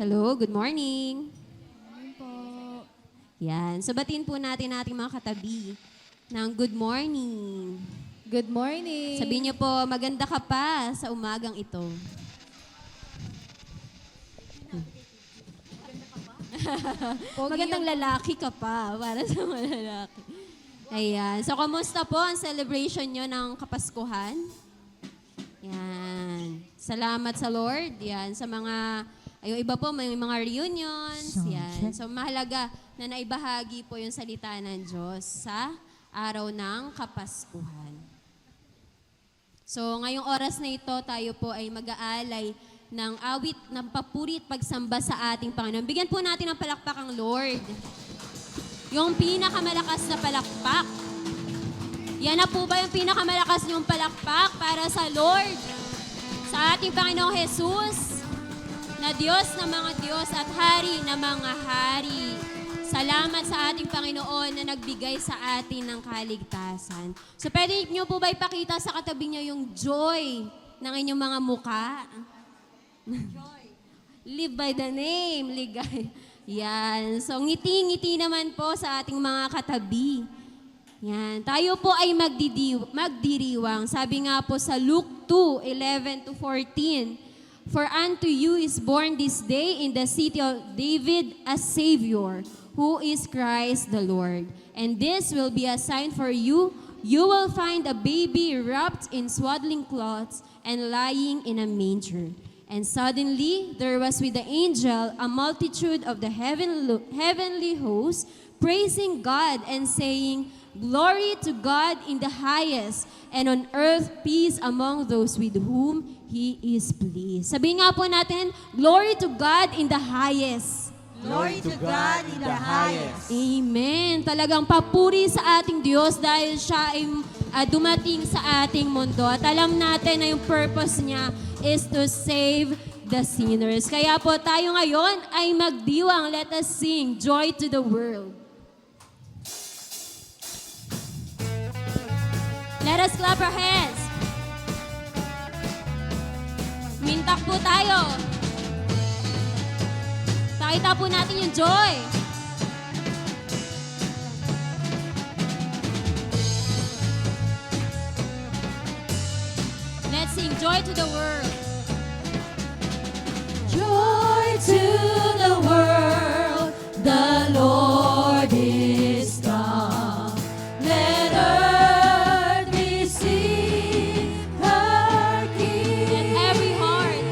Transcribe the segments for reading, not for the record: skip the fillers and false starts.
Hello, good morning. Morning po. Yan, sabatin po natin ating mga katabi ng good morning. Good morning. Sabihin niyo po, maganda ka pa sa umagang ito. Magandang lalaki ka pa para sa mga lalaki. Ayan. So, kamusta po ang celebration nyo ng Kapaskuhan? Yan. Salamat sa Lord. Yan. Sa mga, yung iba po, may mga reunions. Yan. So, mahalaga na naibahagi po yung salita ng Diyos sa araw ng Kapaskuhan. So, ngayong oras na ito, tayo po ay mag-aalay ng awit ng papuri at pagsamba sa ating Panginoon. Bigyan po natin ng palakpak ang Lord. Yung pinakamalakas na palakpak. Yan na po ba yung pinakamalakas niyong palakpak para sa Lord? Sa ating Panginoong Jesus, na Diyos na mga Diyos at Hari na mga Hari. Salamat sa ating Panginoon na nagbigay sa atin ng kaligtasan. So pwede niyo po ba ipakita sa katabi niyo yung joy ng inyong mga muka? Joy. Live by the name. Ligay. Yan. So ngiti-ngiti naman po sa ating mga katabi. Yan. Tayo po ay magdiriwang. Sabi nga po sa Luke 2:11-14, "For unto you is born this day in the city of David a Savior, who is Christ the Lord. And this will be a sign for you. You will find a baby wrapped in swaddling cloths and lying in a manger." And suddenly there was with the angel a multitude of the heavenly hosts, praising God and saying, "Glory to God in the highest, and on earth peace among those with whom He is pleased." Sabihin nga po natin, "Glory to God in the highest." Glory to God in the highest. Amen. Talagang papuri sa ating Diyos dahil siya ay dumating sa ating mundo. At alam natin na yung purpose niya is to save the sinners. Kaya po tayo ngayon ay magdiwang. Let us sing Joy to the World. Let us clap our hands. Mintak po tayo. Pakita po natin yung joy. Let's sing Joy to the World. Joy to the world, the Lord is come. Let earth receive her King. Let every heart,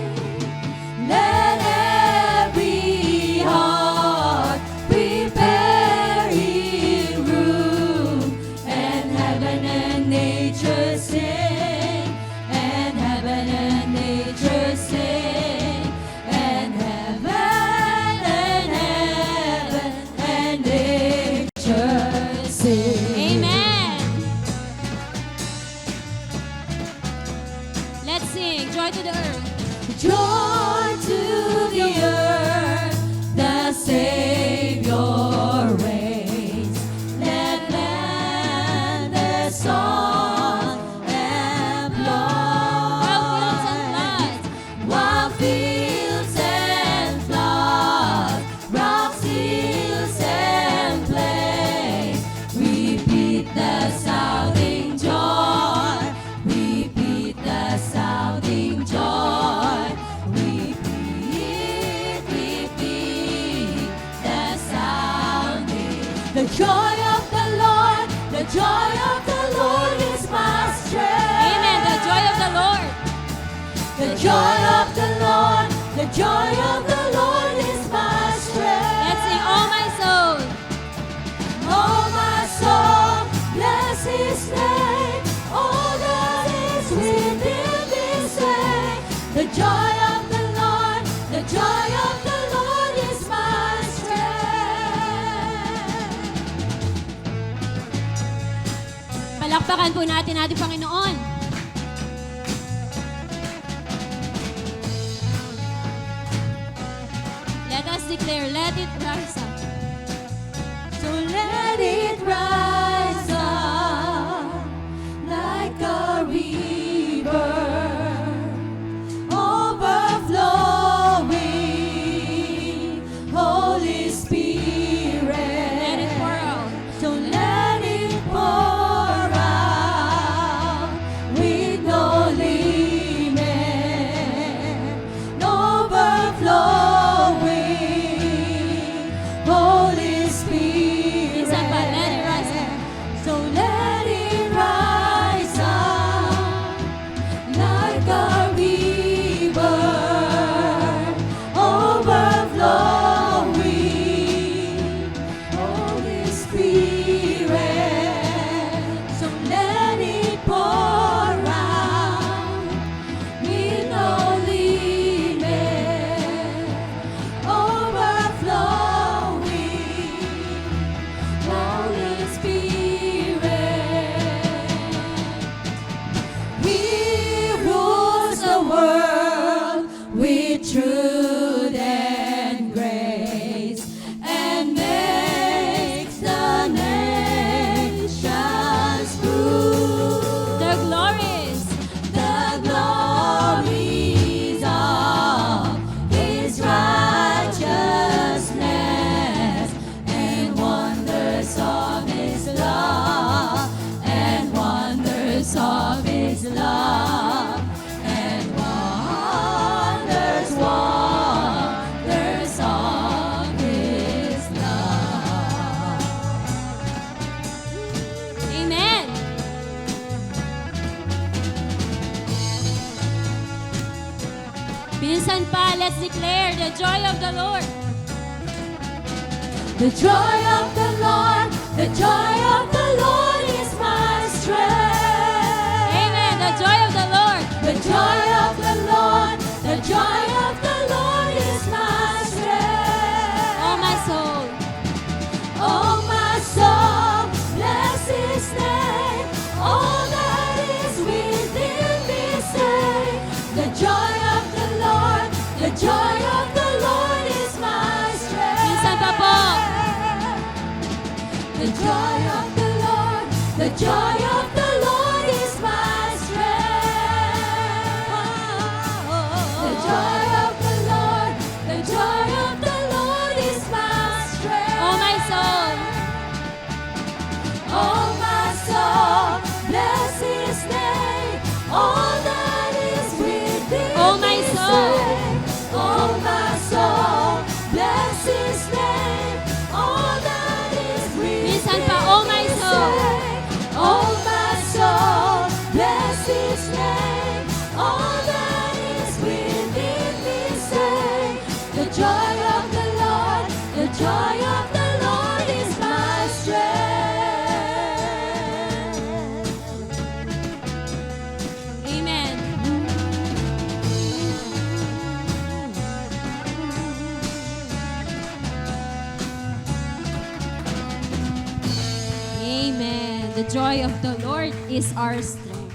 let every heart prepare in room, and heaven and nature sing, and heaven and nature sing, and heaven and nature sing. Amen. Let's sing Joy to the Earth. Joy to the earth, the Savior reigns. Let land the song and blood. Wild fields and floods, rocks, hills and plains. Repeat the sounding joy. Repeat the sounding joy. Repeat the The joy of the Lord, the joy of the Lord is my strength. Let's sing, oh my soul. Oh my soul, bless His name. All that is within me say, the joy of the Lord, the joy of the Lord is my strength. Palakpakan po natin ating Panginoon. Let us declare, let it rise up. So let it rise up like a river, overflowing, Holy Spirit. Let it pour out. So let it pour out with no limit, overflowing, Holy Spirit. Minsan pa, let it rise up. So let it rise up like a river, overflowing, Holy Spirit. So let it pour out with no limit, overflowing, Holy Spirit. He rules the world with truth and grace, and makes the nations prove The glories. the glories of His righteousness, and wonders of His love, and wonders of His love, and wonders of His love. Amen. Minsan pa, let's declare the joy of the Lord. The joy of the Lord, the joy of the Lord is my strength. Amen. The joy of the Lord. The joy of the Lord, the joy of the Lord is my strength. Oh my soul. Oh my soul, bless His name. All that is within me say, the joy of the Lord, the joy of the Lord is my strength. Minsan pa po. The joy of the Lord, the joy of the Lord is my strength. The joy of the Lord, the joy of the Lord is my strength. Oh my soul. Oh my soul, bless His name. All that is within Oh my me soul. say, oh my soul, bless His name. All that is within Minsan pa, oh my me soul. say, oh my soul, bless His name. All that is within me say, the joy of the Lord, the joy of the Lord is my strength. Amen. Amen. The joy of the Lord is our strength.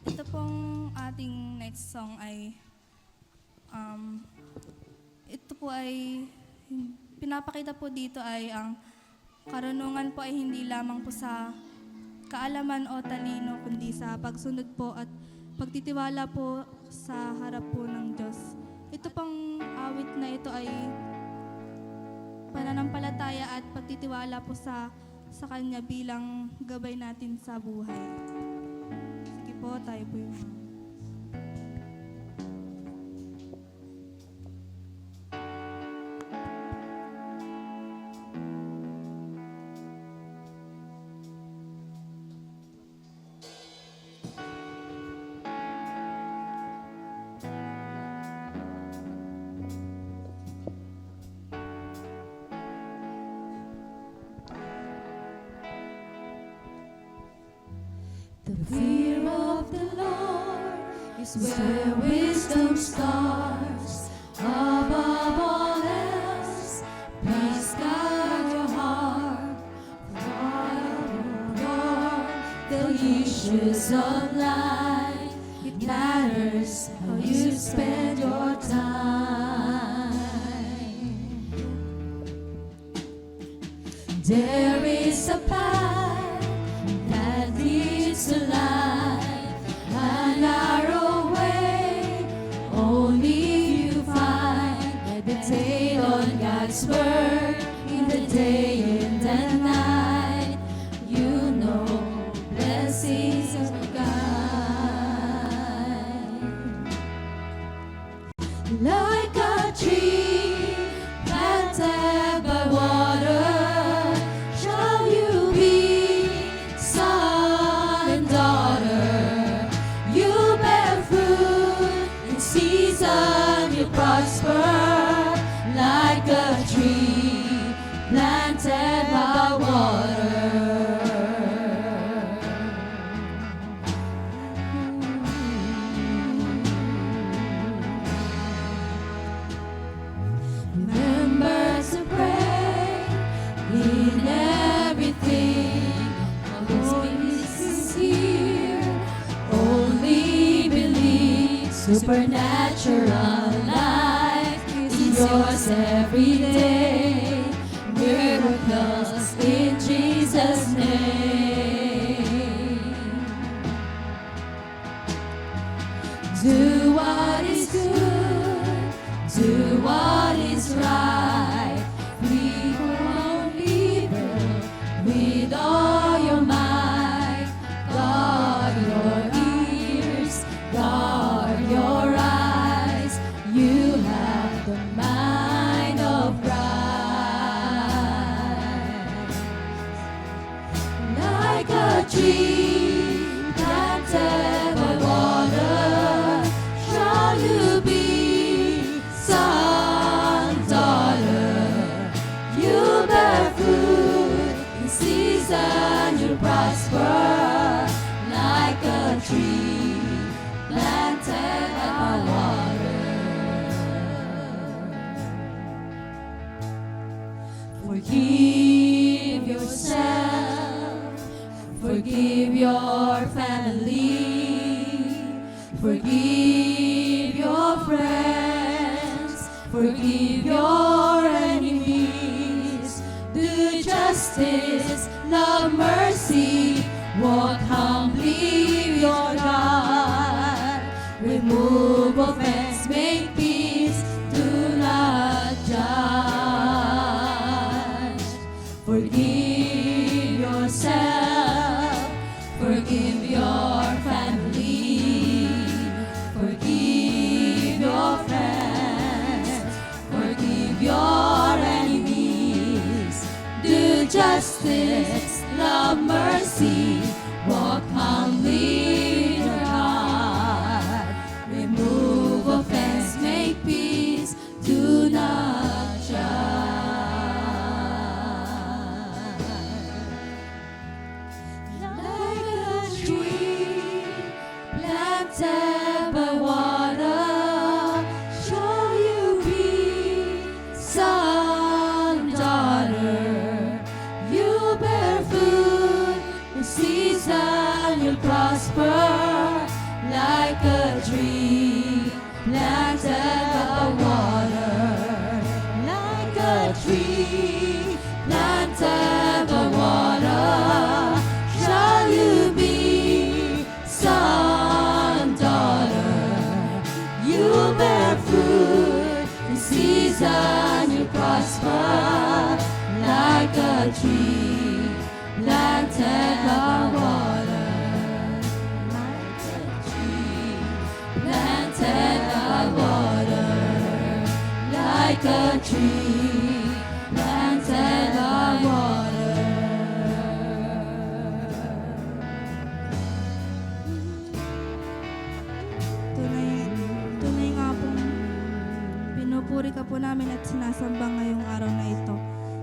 Ito pong ating next song ay ito po ay pinapakita po dito ay ang karunungan po ay hindi lamang po sa kaalaman o talino kundi sa pagsunod po at pagtitiwala po sa harap po ng Diyos. Ito pong awit na ito ay pananampalataya at pagtitiwala po sa Kanya bilang gabay natin sa buhay. Sige po, tayo po yung The fear of the Lord is where wisdom starts. Above all else, please guard your heart. The issues of life, it matters how you spend your time. There is a path that leads to life, a narrow way, only you find. Meditate on God's word in the day and the night. You know blessings of God. Like a tree planted by water, shall you be, son and daughter. You bear fruit in season, you prosper. Like a tree planted by water. Remember to pray in everything. Always sincere. Only believe supernatural life is yours every day. Miracles in Jesus' name. Do what is good, do what is right. Be a believer with all your might. Guard your ears, guard your eyes. You have the mind of Christ. Like a tree planted by water, shall you be, son, daughter. You bear fruit in season, you prosper. Like a tree planted by water. Forgive yourself, forgive your family, forgive your friends, forgive your enemies. Do justice, love mercy, walk humbly with your God. Remove offense, make peace, do not judge. Forgive yourself, forgive your family, forgive your friends, forgive your enemies. Do justice, love mercy, walk humbly in your heart. Remove offense, make peace, do not judge. Like a tree planted by water, shall you be, son, daughter. You bear fruit in season, you'll prosper. Like a tree planted by water. Like a tree planted by water, shall you be, son, daughter. You bear fruit in season, you prosper. Like a tree planted by water. Like a tree planted by water. Like a tree planted by water. Tunay nga pong pinupuri ka po namin at sinasamba ngayong araw na ito.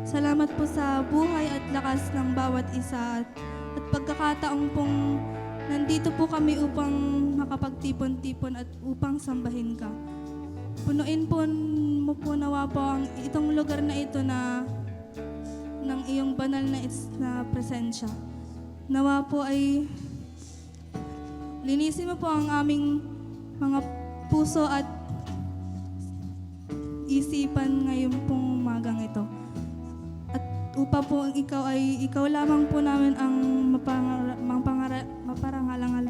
Salamat po sa buhay at lakas ng bawat isa at pagkakataong pong nandito po kami upang makapagtipon-tipon at upang sambahin ka. Punuin po mo po nawa po itong lugar na ito na ng iyong banal na presensya. Nawa po ay linisin mo po ang aming mga puso at isipan ngayon pong umagang ito. At upa po ikaw lamang po namin ang maparangalangal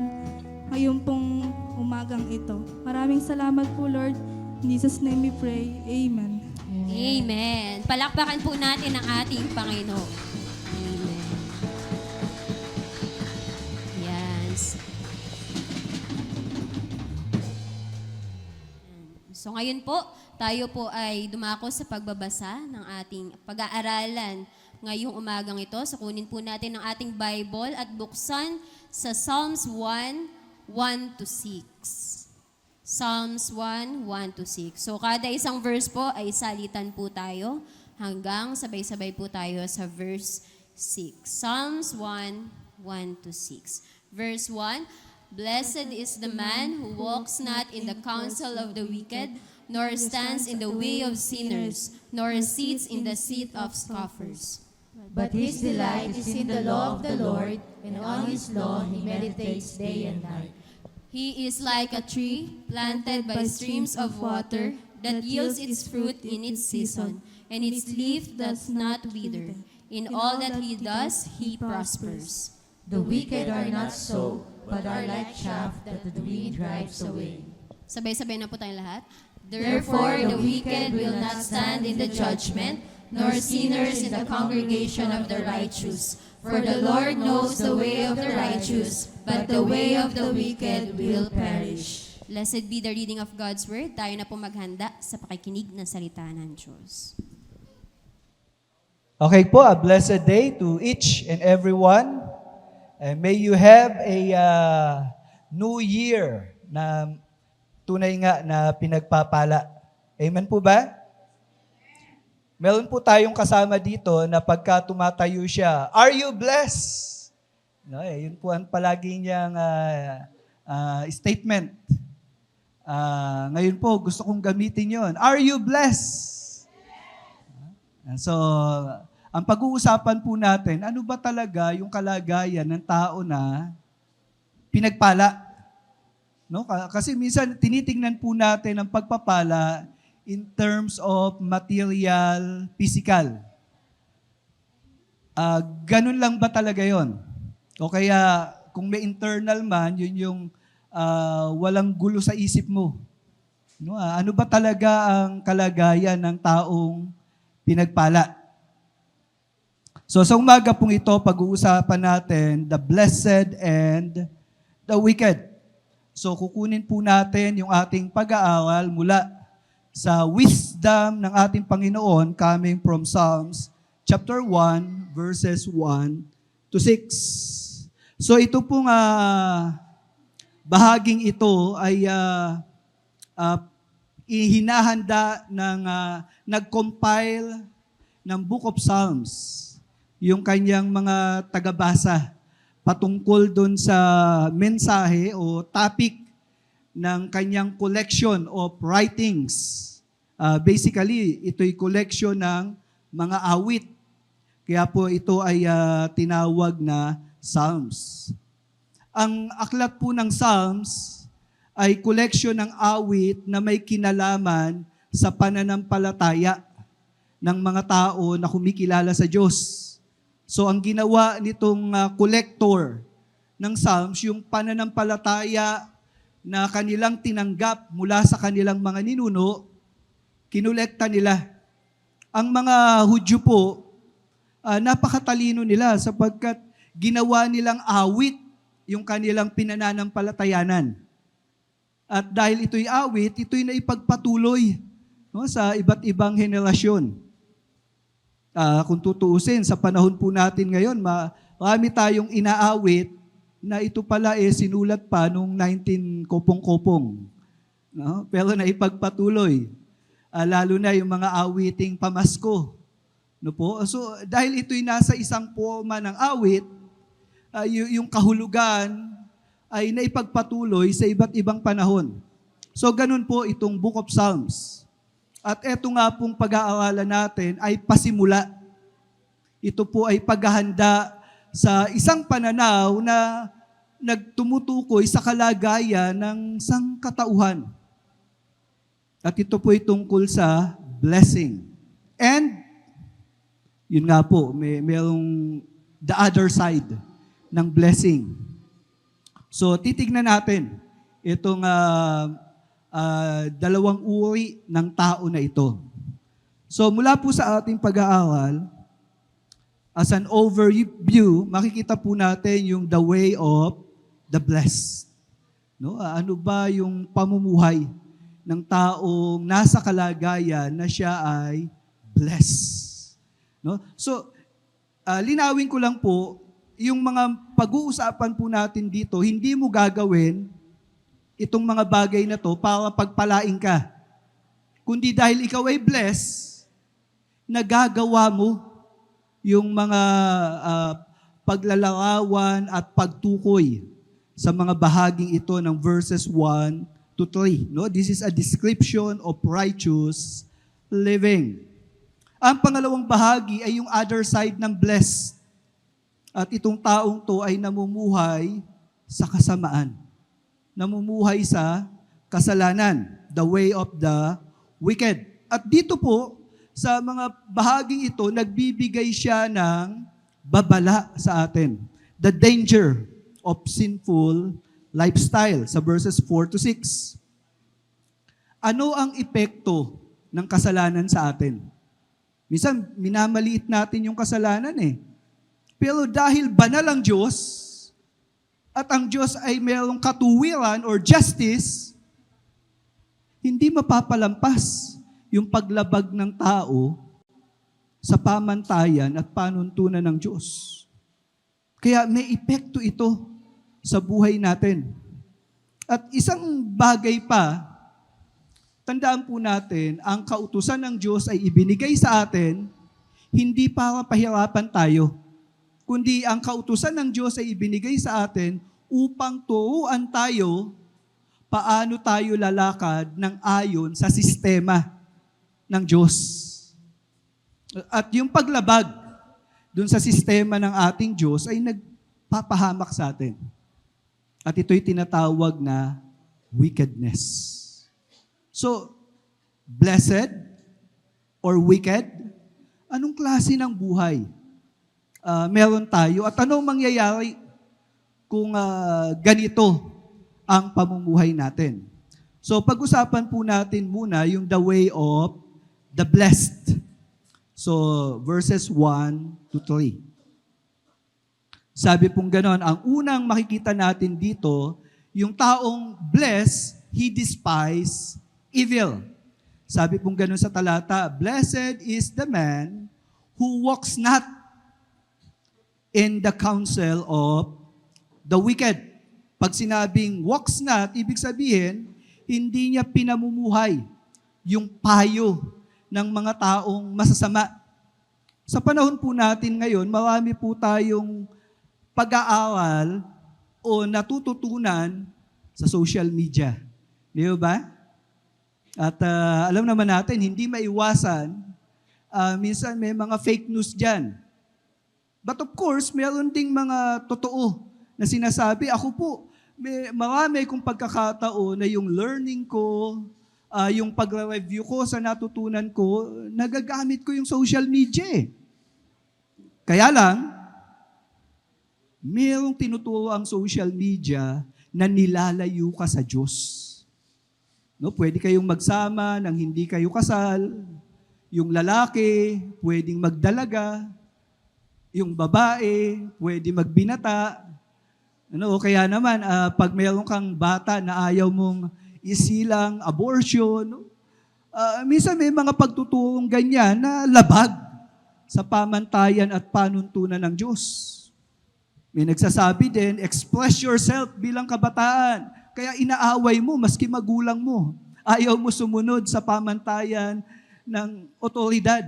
ngayon pong umagang ito. Maraming salamat po, Lord. In Jesus' name we pray. Amen. Amen. Palakpakan po natin ang ating Panginoon. Amen. Yes. So ngayon po, tayo po ay dumako sa pagbabasa ng ating pag-aaralan ngayong umagang ito. So kunin po natin ang ating Bible at buksan sa Psalms 1:1-6. Psalms 1:1-6. So kada isang verse po ay salitan po tayo hanggang sabay-sabay po tayo sa verse 6. Psalms 1:1-6. Verse 1, Blessed is the man who walks not in the counsel of the wicked, nor stands in the way of sinners, nor sits in the seat of scoffers. But his delight is in the law of the Lord, and on his law he meditates day and night. He is like a tree planted by streams of water that yields its fruit in its season, and its leaf does not wither. In all that he does, he prospers. The wicked are not so, but are like chaff that the wind drives away. Sabay-sabay na po tayong lahat. Therefore, the wicked will not stand in the judgment, nor sinners in the congregation of the righteous. For the Lord knows the way of the righteous, but the way of the wicked will perish. Blessed be the reading of God's word. Tayo na po maghanda sa pakikinig ng salita ng Diyos. Okay po, a blessed day to each and everyone. And may you have a new year na tunay nga na pinagpapala. Amen po ba? Meron po tayong kasama dito na pagka tumatayo siya, are you blessed? No, yun po ang palagi niyang statement. Ngayon po, gusto kong gamitin yon. Are you blessed? So, ang pag-uusapan po natin, ano ba talaga yung kalagayan ng tao na pinagpala? No? Kasi minsan tinitingnan po natin ang pagpapala in terms of material, physical. Ganun lang ba talaga yon? O kaya kung may internal man, yun yung walang gulo sa isip mo. No? Ano ba talaga ang kalagayan ng taong pinagpala? So sa umaga pong ito, pag-uusapan natin the blessed and the wicked. So kukunin po natin yung ating pag-aaral mula sa wisdom ng ating Panginoon coming from Psalms chapter 1 verses 1-6. So ito pong bahaging ito ay ihinahanda ng nag-compile ng Book of Psalms, yung kanyang mga tagabasa patungkol doon sa mensahe o topic ng kanyang collection of writings. Basically, ito'y collection ng mga awit. Kaya po ito ay tinawag na Psalms. Ang aklat po ng Psalms ay collection ng awit na may kinalaman sa pananampalataya ng mga tao na kumikilala sa Diyos. So ang ginawa nitong collector ng Psalms, yung pananampalataya na kanilang tinanggap mula sa kanilang mga ninuno, kinolekta nila. Ang mga Hudyo po, napakatalino nila sapagkat ginawa nilang awit yung kanilang pinananampalatayanan. At dahil ito'y awit, ito'y naipagpatuloy sa iba't ibang henerasyon. Kung tutuusin, sa panahon po natin ngayon, marami tayong inaawit na ito pala sinulat pa noong 19 kopong-kopong. No? Pero naipagpatuloy. Lalo na yung mga awiting pamasko. No po? So, dahil ito'y nasa isang forma ng awit, yung kahulugan ay naipagpatuloy sa iba't ibang panahon. So ganun po itong Book of Psalms. At eto nga pong pag-aaralan natin ay pasimula. Ito po ay paghahanda sa isang pananaw na nagtumutukoy sa kalagayan ng sangkatauhan. At ito po ay tungkol sa blessing. And, yun nga po, merong the other side ng blessing. So, titignan natin itong dalawang uri ng tao na ito. So, mula po sa ating pag-aaral, as an overview, makikita po natin yung the way of the blessed. No? Ano ba yung pamumuhay ng taong nasa kalagayan na siya ay blessed? No? So, linawin ko lang po, yung mga pag-uusapan po natin dito, hindi mo gagawin itong mga bagay na to para pagpalain ka. Kundi dahil ikaw ay blessed, nagagawa mo yung mga paglalarawan at pagtukoy sa mga bahaging ito ng verses 1 to 3. No? This is a description of righteous living. Ang pangalawang bahagi ay yung other side ng blessed. At itong taong to ay namumuhay sa kasamaan. Namumuhay sa kasalanan, the way of the wicked. At dito po, sa mga bahaging ito, nagbibigay siya ng babala sa atin. The danger of sinful lifestyle sa verses 4 to 6. Ano ang epekto ng kasalanan sa atin? Minsan, minamaliit natin yung kasalanan eh. Pero dahil banal ang Diyos, at ang Diyos ay mayroong katuwiran or justice, hindi mapapalampas yung paglabag ng tao sa pamantayan at panuntunan ng Diyos. Kaya may epekto ito sa buhay natin. At isang bagay pa, tandaan po natin, ang kautusan ng Diyos ay ibinigay sa atin, hindi para pahirapan tayo, kundi ang kautusan ng Diyos ay ibinigay sa atin upang turuan tayo paano tayo lalakad ng ayon sa sistema ng Diyos. At yung paglabag dun sa sistema ng ating Diyos ay nagpapahamak sa atin. At ito'y tinatawag na wickedness. So, blessed or wicked, anong klase ng buhay meron tayo? At anong mangyayari kung ganito ang pamumuhay natin? So, pag-usapan po natin muna yung the way of the blessed. So, verses 1 to 3. Sabi pong ganon, ang unang makikita natin dito, yung taong blessed, he despise evil. Sabi pong ganon sa talata, blessed is the man who walks not in the counsel of the wicked. Pag sinabing walks not, ibig sabihin, hindi niya pinamumuhay yung payo ng mga taong masasama. Sa panahon po natin ngayon, marami po tayong pag-aaral o natututunan sa social media. Di ba? At alam naman natin, hindi maiwasan, minsan may mga fake news dyan. But of course, meron ding mga totoo na sinasabi. Ako po, marami kong pagkakataon na yung learning ko, yung pag-review ko sa natutunan ko, nagagamit ko yung social media eh. Kaya lang, mayroong tinuturo ang social media na nilalayo ka sa Diyos. No, pwede kayong magsama nang hindi kayo kasal. Yung lalaki, pwedeng magdalaga. Yung babae, pwede magbinata. Ano, kaya naman, pag mayroon kang bata na ayaw mong isilang abortion, minsan may mga pagtuturong ganyan na labag sa pamantayan at panuntunan ng Diyos. May nagsasabi din, express yourself bilang kabataan. Kaya inaaway mo, maski magulang mo. Ayaw mo sumunod sa pamantayan ng otoridad.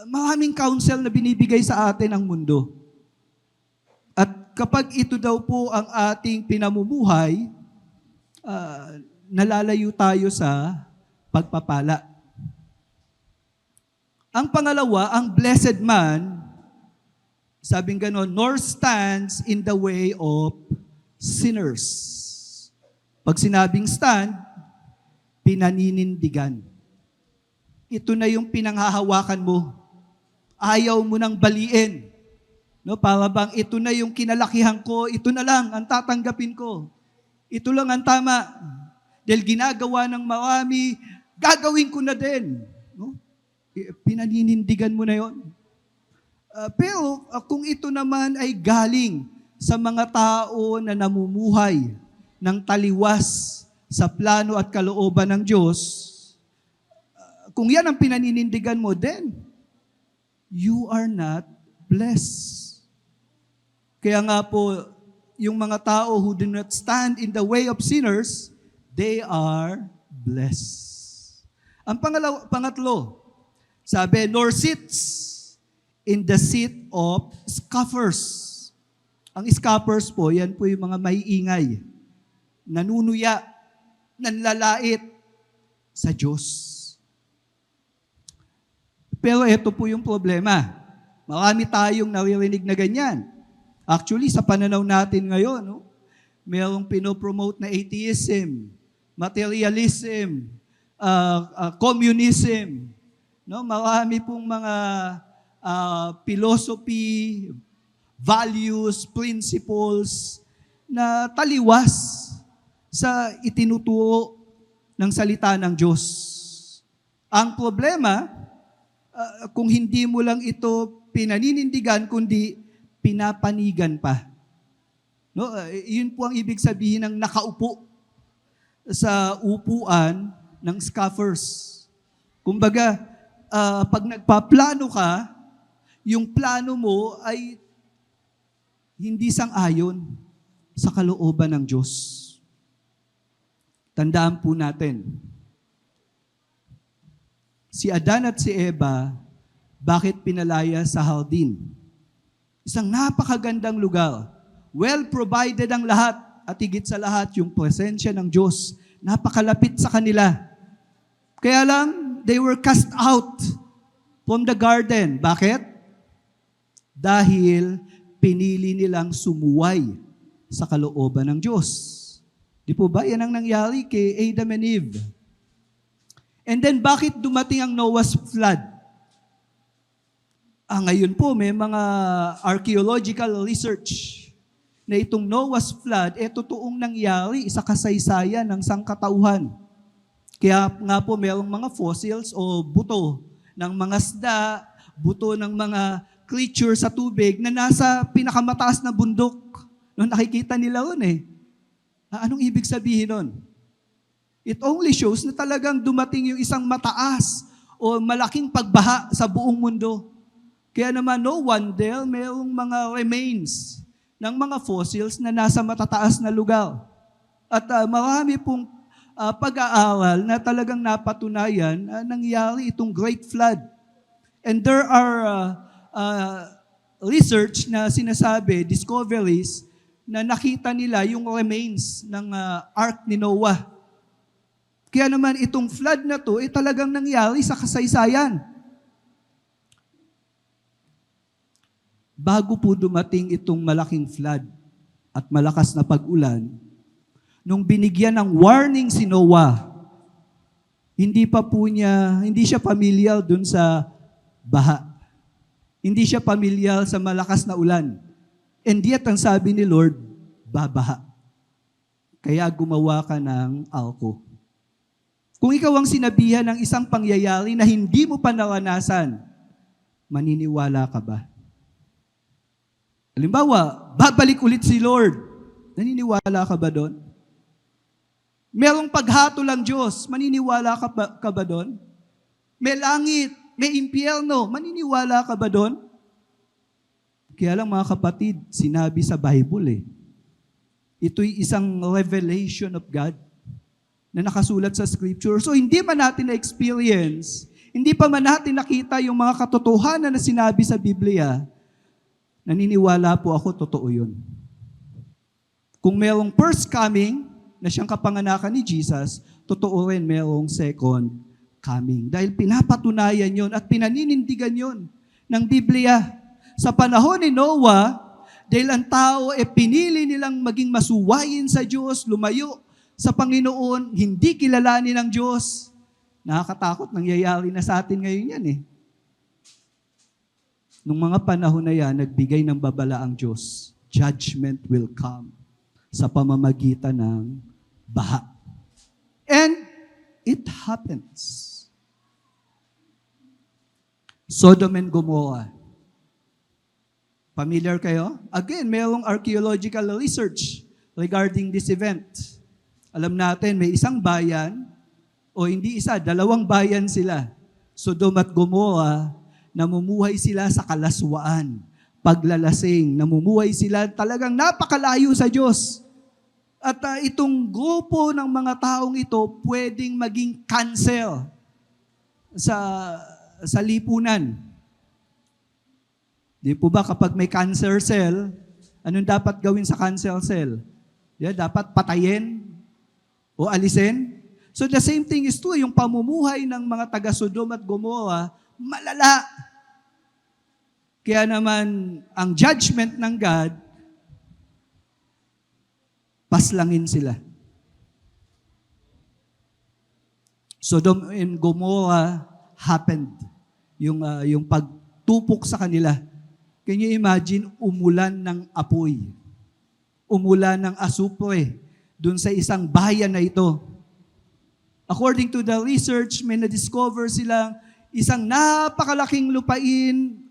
Maraming counsel na binibigay sa atin ang mundo. At kapag ito daw po ang ating pinamumuhay, nalalayo tayo sa pagpapala. Ang pangalawa, ang blessed man, sabing gano'n, nor stands in the way of sinners. Pag sinabing stand, pinaninindigan. Ito na yung pinanghahawakan mo. Ayaw mo nang baliin. No, para bang ito na yung kinalakihan ko, ito na lang ang tatanggapin ko. Ito lang ang tama. Dahil ginagawa ng marami, gagawin ko na din. No? Pinaninindigan mo na yon. Pero kung ito naman ay galing sa mga tao na namumuhay ng taliwas sa plano at kalooban ng Diyos, kung yan ang pinaninindigan mo, then you are not blessed. Kaya nga po, yung mga tao who do not stand in the way of sinners, they are blessed. Ang pangatlo, sabi, nor sits in the seat of scoffers. Ang scoffers po, yan po yung mga maiingay, nanunuya, nanlalait sa Diyos. Pero ito po yung problema. Marami tayong naririnig na ganyan. Actually, sa pananaw natin ngayon, no, mayroong pinopromote na atheism, materialism, communism. No, marami pong mga philosophy, values, principles na taliwas sa itinuturo ng salita ng Diyos. Ang problema, kung hindi mo lang ito pinaninindigan, kundi pinapanigan pa. No, yun po ang ibig sabihin ng nakaupo sa upuan ng scoffers. Kumbaga, pag nagpaplano ka, yung plano mo ay hindi sang-ayon sa kalooban ng Diyos. Tandaan po natin, si Adan at si Eva, bakit pinalaya sa Haldin? Isang napakagandang lugar. Well provided ang lahat at higit sa lahat yung presensya ng Diyos. Napakalapit sa kanila. Kaya lang, they were cast out from the garden. Bakit? Dahil pinili nilang sumuway sa kalooban ng Diyos. Di po ba? Yan ang nangyari kay Adam and Eve. And then, bakit dumating ang Noah's flood? Ngayon po, may mga archaeological research na itong Noah's flood, totoong nangyari sa kasaysayan ng sangkatauhan. Kaya nga po, mayroong mga fossils o buto ng mga isda, buto ng mga creature sa tubig na nasa pinakamataas na bundok. No, nakikita nila yun eh. Anong ibig sabihin nun? It only shows na talagang dumating yung isang mataas o malaking pagbaha sa buong mundo. Kaya naman, no wonder, mayroong mga remains ng mga fossils na nasa matataas na lugar. At marami pong pag-aaral na talagang napatunayan nangyari itong great flood. And there are research na sinasabi, discoveries, na nakita nila yung remains ng ark ni Noah. Kaya naman itong flood na to, talagang nangyari sa kasaysayan. Bago po dumating itong malaking flood at malakas na pag-ulan, nung binigyan ng warning si Noah, hindi siya familiar dun sa baha. Hindi siya familiar sa malakas na ulan. And yet, ang sabi ni Lord, babaha. Kaya gumawa ka ng alko. Kung ikaw ang sinabihan ng isang pangyayari na hindi mo pa naranasan, maniniwala ka ba? Halimbawa, babalik ulit si Lord. Naniniwala ka ba doon? Merong paghatol ang Diyos. Maniniwala ka ba doon? May langit, may impyerno. Maniniwala ka ba doon? Kaya lang mga kapatid, sinabi sa Bible ito'y isang revelation of God na nakasulat sa Scripture. So hindi man natin na-experience, hindi pa man natin nakita yung mga katotohanan na sinabi sa Biblia, Naniniwala po ako, totoo yun. Kung mayroong first coming na siyang kapanganakan ni Jesus, totoo rin mayroong second coming. Dahil pinapatunayan yon at pinaninindigan yon ng Biblia. Sa panahon ni Noah, dahil ang tao pinili nilang maging masuwayin sa Diyos, lumayo sa Panginoon, hindi kilalanin ng Diyos. Nakakatakot, nangyayari na sa atin ngayon yan eh. Nung mga panahon na yan, nagbigay ng babala ang Diyos. Judgment will come sa pamamagitan ng baha. And it happens. Sodom and Gomorrah. Familiar kayo? Again, mayroong archaeological research regarding this event. Alam natin, may isang bayan, o hindi isa, dalawang bayan sila. Sodom at Gomorrah, namumuhay sila sa kalaswaan, paglalasing, namumuhay sila talagang napakalayo sa Diyos. At itong grupo ng mga taong ito pwedeng maging cancel sa lipunan. Di po ba kapag may cancer cell, anong dapat gawin sa cancer cell? Dapat patayin o alisin? So the same thing is true, yung pamumuhay ng mga taga Sodom at Gomorrah, malala. Kaya naman, ang judgment ng God, paslangin sila. Sodom and Gomorrah happened. Yung pagtupok sa kanila. Can you imagine, umulan ng apoy? Umulan ng asupre dun sa isang bayan na ito. According to the research, may na-discover silang isang napakalaking lupain,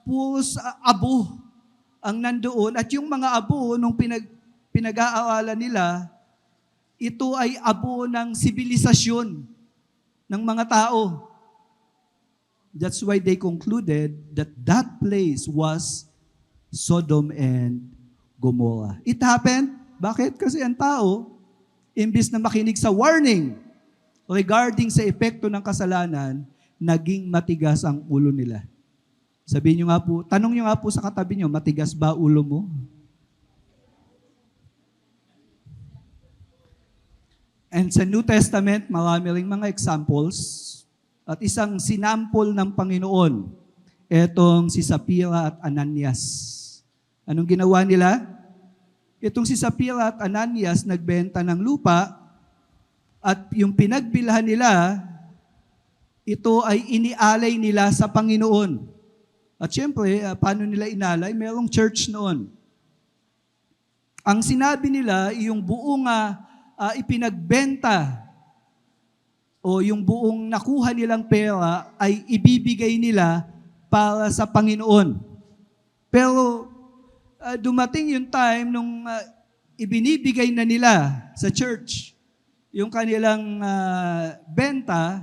puros abo ang nandoon. At yung mga abo, nung pinag-aaralan nila, ito ay abo ng sibilisasyon ng mga tao. That's why they concluded that that place was Sodom and Gomorrah. It happened. Bakit? Kasi ang tao, imbis na makinig sa warning regarding sa epekto ng kasalanan, naging matigas ang ulo nila. Sabihin nyo nga po, tanong nyo nga po sa katabi nyo, matigas ba ulo mo? And sa New Testament, marami ring mga examples. At isang sinampol ng Panginoon, etong si Sapphira at Ananias. Anong ginawa nila? Itong si Sapphira at Ananias nagbenta ng lupa at yung pinagbilhan nila, ito ay inialay nila sa Panginoon. At syempre, paano nila inalay? Mayroong church noon. Ang sinabi nila, yung buong ipinagbenta o yung buong nakuha nilang pera ay ibibigay nila para sa Panginoon. Pero dumating yung time nung ibinibigay na nila sa church yung kanilang benta,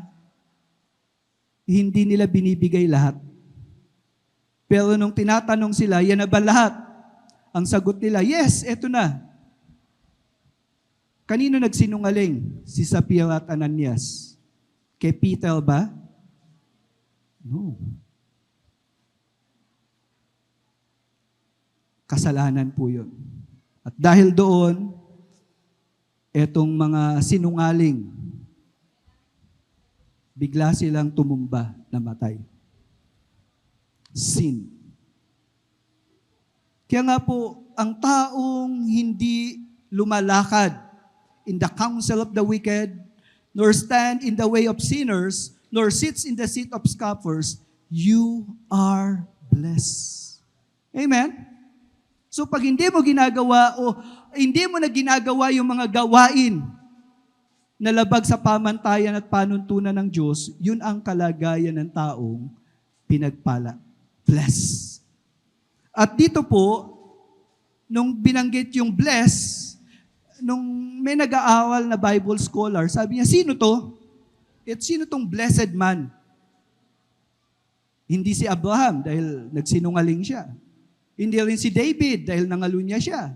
hindi nila binibigay lahat. Pero nung tinatanong sila, yan na ba lahat? Ang sagot nila, yes, eto na. Kanino nagsinungaling? Si Sapphira at Ananias. Kay Peter ba? No. Kasalanan po yun. At dahil doon, etong mga sinungaling, bigla silang tumumba, namatay. Sin. Kaya nga po, ang taong hindi lumalakad in the counsel of the wicked, nor stand in the way of sinners, nor sits in the seat of scoffers, you are blessed. Amen? So pag hindi mo ginagawa o hindi mo na ginagawa yung mga gawain na labag sa pamantayan at panuntunan ng Diyos, yun ang kalagayan ng taong pinagpala. Blessed. At dito po, nung binanggit yung blessed, nung may nag-aaral na Bible scholar, sabi niya, sino to? Sino tong blessed man? Hindi si Abraham dahil nagsinungaling siya. Hindi rin si David dahil nangalunya siya.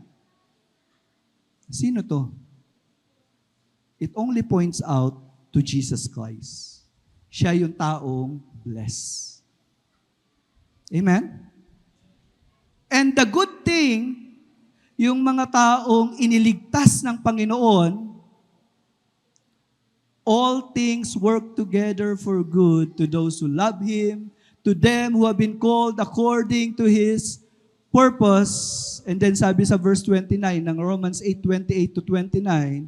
Sino to? It only points out to Jesus Christ. Siya yung taong blessed. Amen? And the good thing, yung mga taong iniligtas ng Panginoon, all things work together for good to those who love Him, to them who have been called according to His purpose. And then sabi sa verse 29 ng Romans 8:28 to 29,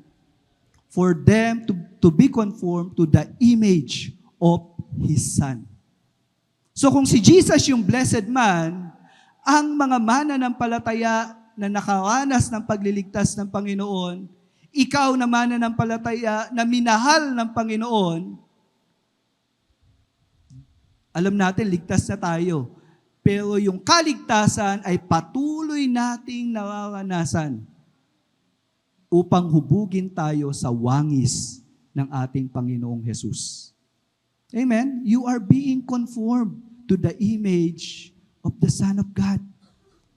for them to be conformed to the image of His Son. So kung si Jesus yung blessed man, ang mga mananampalataya na nakaranas ng pagliligtas ng Panginoon, ikaw na mananampalataya na minahal ng Panginoon, alam natin, ligtas na tayo. Pero yung kaligtasan ay patuloy nating nararanasan upang hubugin tayo sa wangis ng ating Panginoong Jesus. Amen? You are being conformed to the image of the Son of God,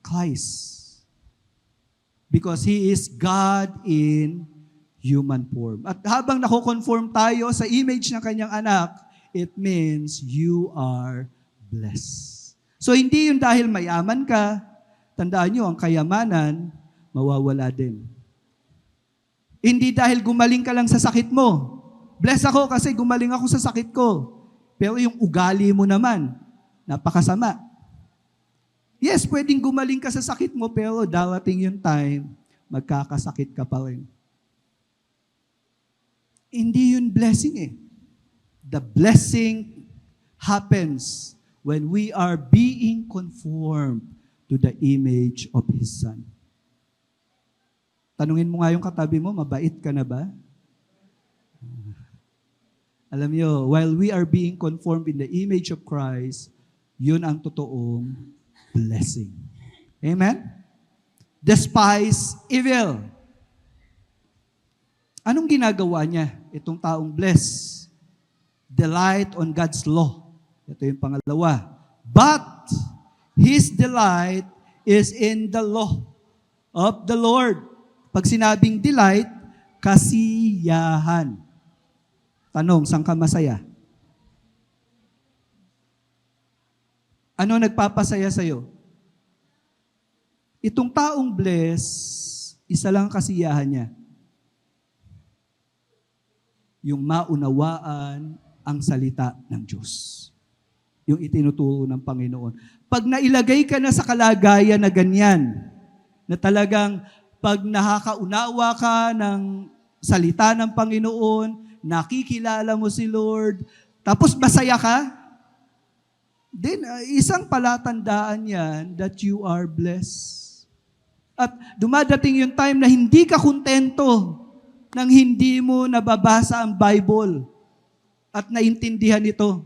Christ. Because He is God in human form. At habang nako-conform tayo sa image ng Kanyang anak, it means you are blessed. So hindi yun dahil mayaman ka, tandaan nyo, ang kayamanan, mawawala din. Hindi dahil gumaling ka lang sa sakit mo. Bless ako kasi gumaling ako sa sakit ko. Pero yung ugali mo naman, napakasama. Yes, pwedeng gumaling ka sa sakit mo, pero darating yung time, magkakasakit ka pa rin. Hindi yun blessing eh. The blessing happens when we are being conformed to the image of His Son. Tanungin mo nga yung katabi mo, mabait ka na ba? Alam nyo, while we are being conformed in the image of Christ, yun ang totoong blessing. Amen? Despise evil. Anong ginagawa niya, itong taong blessed? Delight on God's law. Ito yung pangalawa. But his delight is in the law of the Lord. Pag sinabing delight, kasiyahan. Tanong, saan ka masaya? Ano nagpapasaya sa'yo? Itong taong blessed, isa lang kasiyahan niya. Yung maunawaan ang salita ng Diyos. Yung itinuturo ng Panginoon. Pag nailagay ka na sa kalagayan na ganyan, na talagang pag nakakaunawa ka ng salita ng Panginoon, nakikilala mo si Lord, tapos masaya ka, then isang palatandaan yan that you are blessed. At dumadating yung time na hindi ka kontento nang hindi mo nababasa ang Bible at naintindihan ito.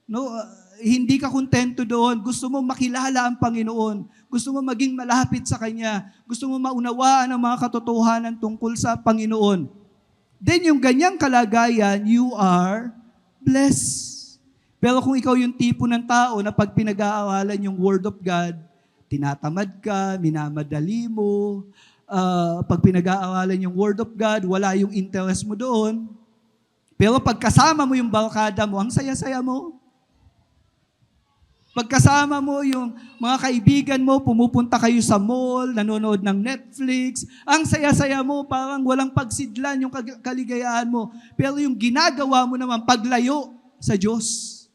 No, hindi ka kontento doon. Gusto mo makilala ang Panginoon. Gusto mo maging malapit sa Kanya. Gusto mo maunawaan ang mga katotohanan tungkol sa Panginoon. Then yung ganyang kalagayan, you are blessed. Pero kung ikaw yung tipo ng tao na pag pinag-aaralan yung Word of God, tinatamad ka, minamadali mo, pag pinag-aaralan yung Word of God, wala yung interest mo doon. Pero pag kasama mo yung barkada mo, ang saya-saya mo. Pagkasama mo yung mga kaibigan mo, pumupunta kayo sa mall, nanonood ng Netflix, ang saya-saya mo, parang walang pagsidlan yung kaligayahan mo. Pero yung ginagawa mo naman, paglayo sa Diyos.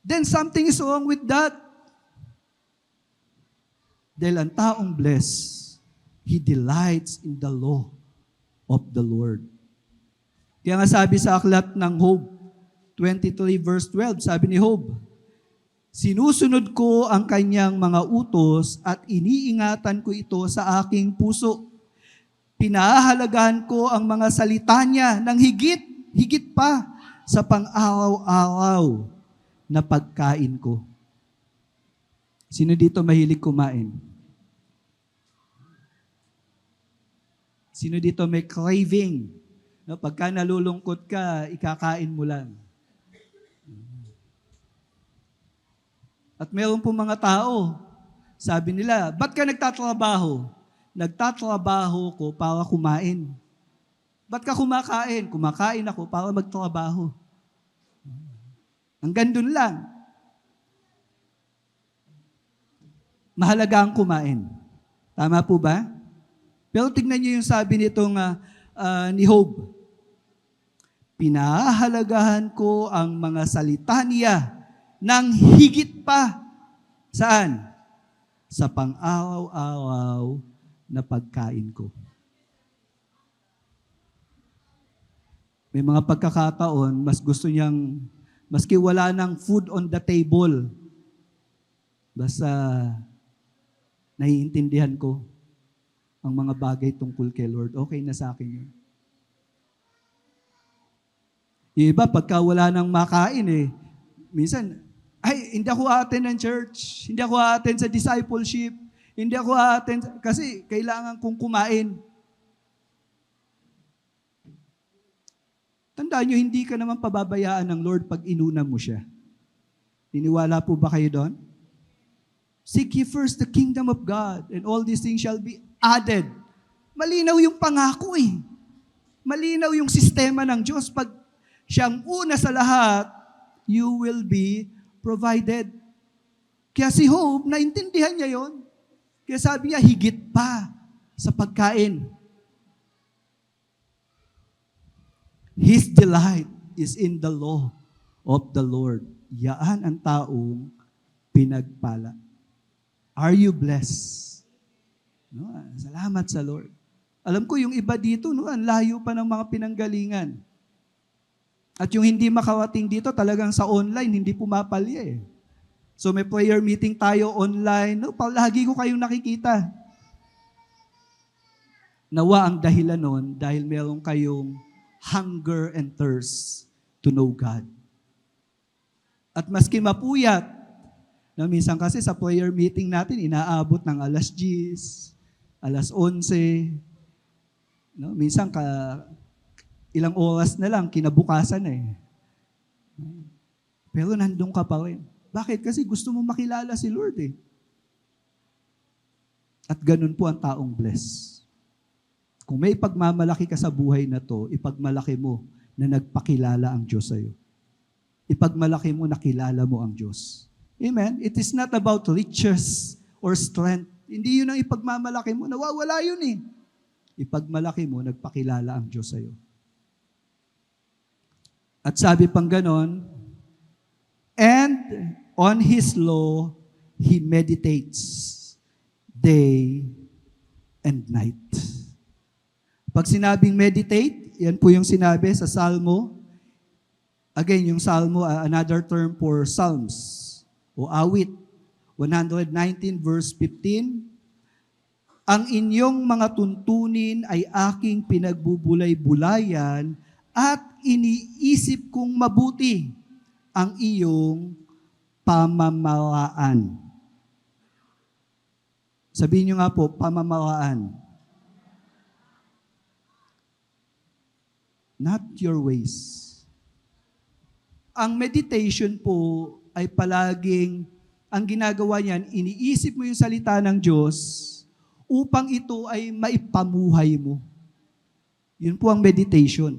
Then something is wrong with that. Dahil ang taong blessed, he delights in the law of the Lord. Kaya nga sabi sa aklat ng Job 23 verse 12, sabi ni Job, sinusunod ko ang kanyang mga utos at iniingatan ko ito sa aking puso. Pinahahalagahan ko ang mga salita niya ng higit pa sa pang-araw-araw na pagkain ko. Sino dito mahilig kumain? Sino dito may craving? No, pagka nalulungkot ka, ikakain mo lang. At meron po mga tao, sabi nila, ba't ka nagtatrabaho? Nagtatrabaho ko para kumain. Ba't ka kumakain? Kumakain ako para magtrabaho. Hanggang dun lang. mahalaga ang kumain. Tama po ba? Pero tignan niyo yung sabi nitong ni Job. Pinahahalagahan ko ang mga salita niya ng higit pa. Saan? Sa pang-araw-araw na pagkain ko. May mga pagkakataon, mas gusto niyang, maski wala ng food on the table, basta naiintindihan ko ang mga bagay tungkol kay Lord. Okay na sa akin yun. Yung iba, pagka wala nang makain minsan, ay, hindi ako attend ng church, hindi ako attend sa discipleship, hindi ako attend, kasi kailangan kong kumain. Tandaan nyo, hindi ka naman pababayaan ng Lord pag inuna mo siya. Niniwala po ba kayo doon? Seek ye first the kingdom of God, and all these things shall be added. Malinaw yung pangako Malinaw yung sistema ng Diyos. Pag siyang una sa lahat, you will be provided. Kaya si Job, naintindihan niya yon. Kaya sabi niya, higit pa sa pagkain. His delight is in the law of the Lord. Yaan ang taong pinagpala. Are you blessed? No, salamat sa Lord. Alam ko yung iba dito, ang layo pa ng mga pinanggalingan. At yung hindi makarating dito, talagang sa online, hindi pumapalya So may prayer meeting tayo online. Palagi ko kayong nakikita. Nawa ang dahilan nun dahil meron kayong hunger and thirst to know God. At maski mapuyat, minsan kasi sa prayer meeting natin, inaabot ng alas 10, alas 11. Minsan ilang oras na lang, kinabukasan Pero nandun ka pa rin. Bakit? Kasi gusto mo makilala si Lord At ganun po ang taong blessed. Kung may pagmamalaki ka sa buhay na to, ipagmalaki mo na nagpakilala ang Diyos sa'yo. Ipagmalaki mo na kilala mo ang Diyos. Amen? It is not about riches or strength. Hindi yun ang ipagmamalaki mo. Nawawala yun Ipagmalaki mo, nagpakilala ang Diyos sa'yo. At sabi pang ganon, and on His law, He meditates day and night. Pag sinabing meditate, yan po yung sinabi sa Salmo. Again, yung Salmo, another term for Psalms o awit. 119 verse 15. Ang inyong mga tuntunin ay aking pinagbubulay-bulayan at iniisip kong mabuti ang iyong pamamaraan. Sabihin nyo nga po, pamamaraan. Not your ways. Ang meditation po ay palaging, ang ginagawa niyan, iniisip mo yung salita ng Diyos upang ito ay maipamuhay mo. Yun po ang meditation.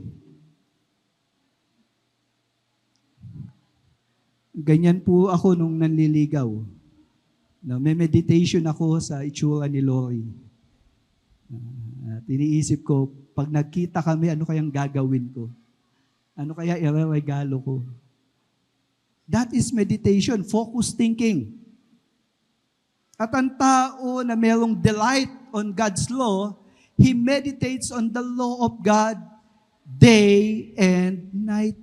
Ganyan po ako nung nanliligaw. May meditation ako sa itsura ni Lori. At iniisip ko, pag nagkita kami, ano kayang gagawin ko? Ano kaya ireregalo ko? That is meditation, focused thinking. At ang tao na mayroong delight on God's law, he meditates on the law of God day and night.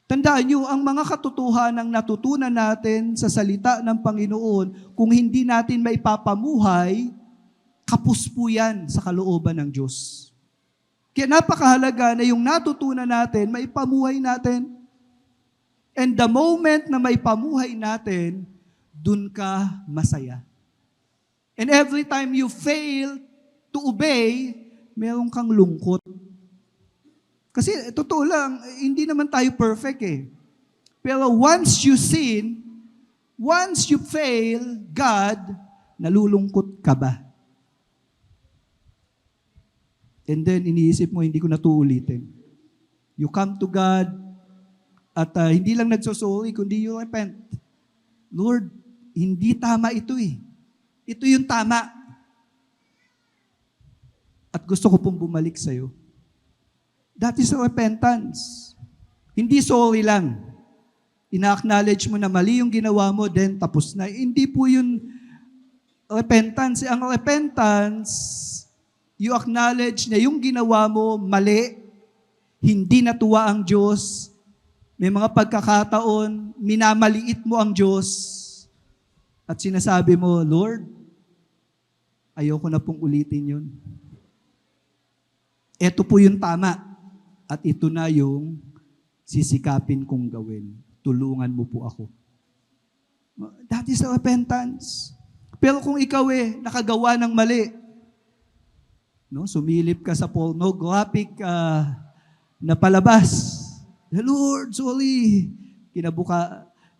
Tandaan nyo, ang mga katotohanang natutunan natin sa salita ng Panginoon, kung hindi natin maipapamuhay, kapos po yan sa kalooban ng Diyos. Kaya napakahalaga na yung natutunan natin, maipamuhay natin. And the moment na maipamuhay natin, dun ka masaya. And every time you fail to obey, meron kang lungkot. Kasi totoo lang, hindi naman tayo perfect Pero once you sin, once you fail God, nalulungkot ka ba? And then iniisip mo, hindi ko na ito ulitin. You come to God at hindi lang nagsosorry, kundi you repent. Lord, Hindi tama ito eh. Ito yung tama. At gusto ko pong bumalik sa'yo. That is repentance. Hindi sorry lang. Ina-acknowledge mo na mali yung ginawa mo, then tapos na. Hindi po yun repentance. Ang repentance, you acknowledge na yung ginawa mo mali, hindi natuwa ang Diyos, may mga pagkakataon, minamaliit mo ang Diyos, at sinasabi mo, Lord, ayoko na pong ulitin yun. Ito po yung tama, at ito na yung sisikapin kong gawin. Tulungan mo po ako. That is repentance. Pero kung ikaw nakagawa ng mali, no, sumilip ka sa pornographic na palabas, Lord, sorry.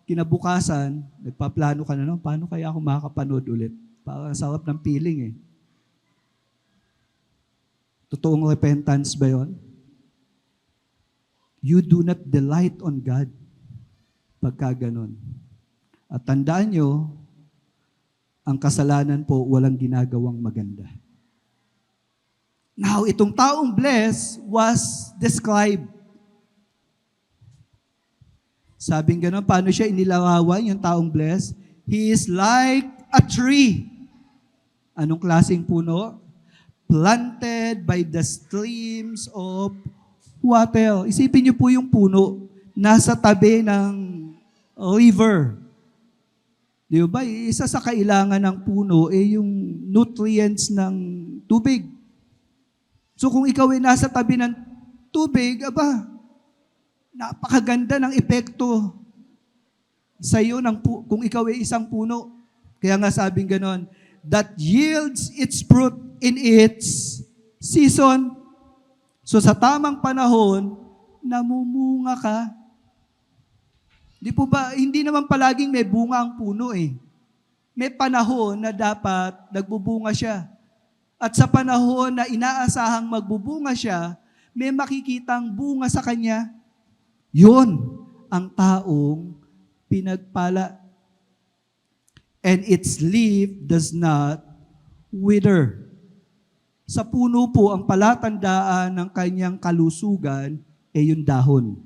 Kinabukasan, nagpaplano ka na, no? Paano kaya ako makakapanood ulit? Parang sarap ng feeling Totoong repentance ba yun? You do not delight on God pagka ganun. At tandaan nyo, ang kasalanan po walang ginagawang maganda. Now, itong taong blessed was described. Sabing gano'n, paano siya inilarawan, yung taong blessed? He is like a tree. Anong klaseng puno? Planted by the streams of water. Isipin niyo po yung puno, nasa tabi ng river. Di ba? Isa sa kailangan ng puno yung nutrients ng tubig. So kung ikaw nasa tabi ng tubig, napakaganda ng epekto sa iyo kung ikaw isang puno. Kaya nga sabing ganon, that yields its fruit in its season. So sa tamang panahon, namumunga ka. Di po ba, hindi naman palaging may bunga ang puno May panahon na dapat nagbubunga siya. At sa panahon na inaasahang magbubunga siya, may makikitang bunga sa kanya. Yun ang taong pinagpala. And its leaf does not wither. Sa puno po, ang palatandaan ng kanyang kalusugan yung dahon.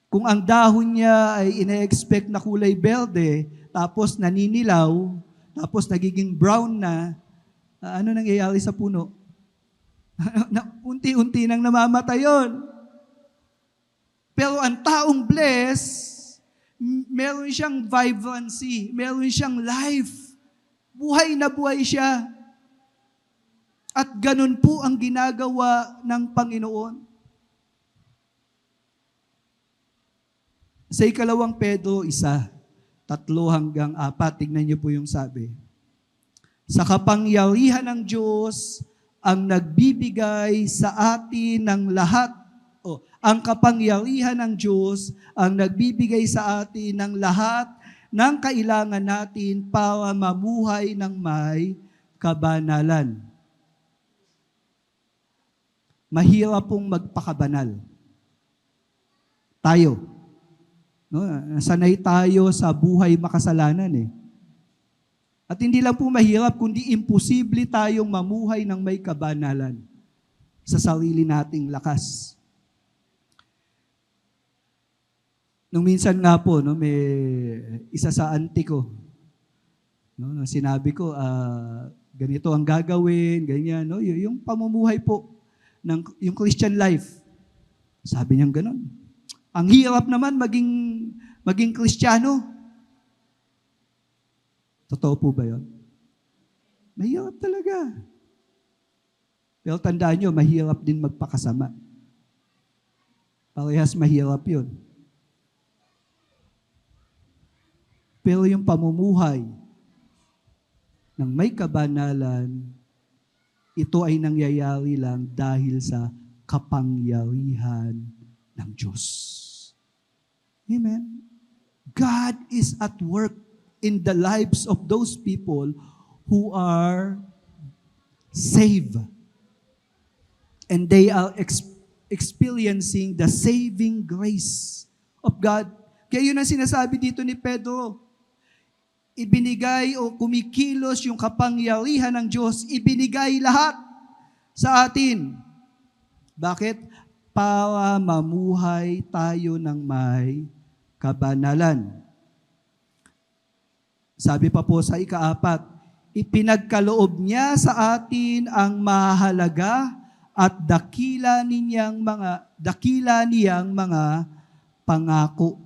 Kung ang dahon niya ay ina-expect na kulay berde, tapos naninilaw, tapos nagiging brown na, ano nangyayari sa puno? Unti-unti nang namamatay yun. Pero ang taong blessed, meron siyang vibrancy, meron siyang life. Buhay na buhay siya. At ganun po ang ginagawa ng Panginoon. Sa 2 Pedro 1:3-4, tignan niyo po yung sabi. Sa kapangyarihan ng Diyos ang nagbibigay sa atin ng lahat. Ang kapangyarihan ng Diyos ang nagbibigay sa atin ng lahat ng kailangan natin para mamuhay ng may kabanalan. Mahirap pong magpakabanal. Tayo. No, sanay tayo sa buhay makasalanan At hindi lang po mahirap, kundi imposible tayong mamuhay ng may kabanalan sa sarili nating lakas. Nung minsan nga po, may isa sa auntie ko, sinabi ko, ganito ang gagawin, ganyan, yung pamumuhay po, yung Christian life. Sabi niya ganon. Ang hirap naman maging Kristiyano. Totoo po ba yun? Mahirap talaga. Pero tandaan nyo, mahirap din magpakasama. Parehas mahirap yun. Pero yung pamumuhay ng may kabanalan, ito ay nangyayari lang dahil sa kapangyarihan ng Diyos. Amen? God is at work in the lives of those people who are saved. And they are experiencing the saving grace of God. Kaya yun ang sinasabi dito ni Pedro. Ibinigay o kumikilos yung kapangyarihan ng Diyos, ibinigay lahat sa atin. Bakit? Para mamuhay tayo ng may kabanalan. Sabi pa po sa ika-4, ipinagkaloob niya sa atin ang mahalaga at dakila niyang mga pangako.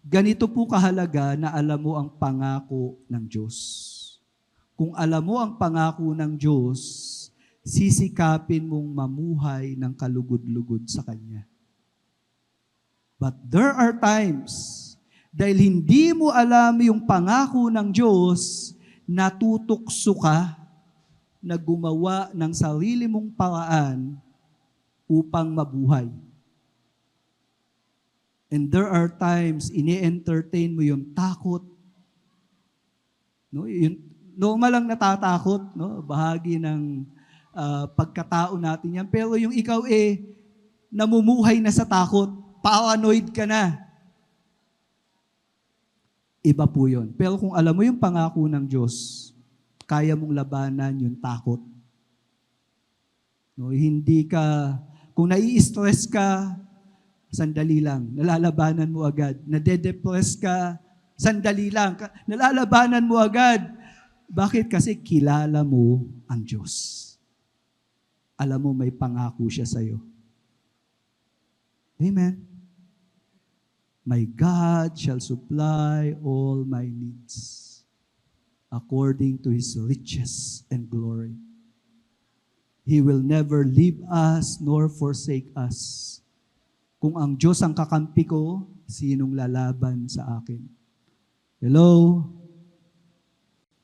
Ganito po kahalaga na alam mo ang pangako ng Diyos. Kung alam mo ang pangako ng Diyos, sisikapin mong mamuhay ng kalugod-lugod sa Kanya. But there are times dahil hindi mo alam yung pangako ng Diyos, natutukso ka na gumawa ng sarili mong paraan upang mabuhay. And there are times, ini-entertain mo yung takot. No? Yung normal lang natatakot, no? Bahagi ng pagkatao natin yan. Pero yung ikaw namumuhay na sa takot, paranoid ka na. Iba po yun. Pero kung alam mo yung pangako ng Diyos, kaya mong labanan yung takot. No, hindi ka, kung nai-stress ka, sandali lang, nalalabanan mo agad. Nade-depress ka, sandali lang, nalalabanan mo agad. Bakit? Kasi kilala mo ang Diyos. Alam mo may pangako siya sa'yo. Amen. My God shall supply all my needs according to His riches and glory. He will never leave us nor forsake us. Kung ang Diyos ang kakampi ko, sinong lalaban sa akin? Hello?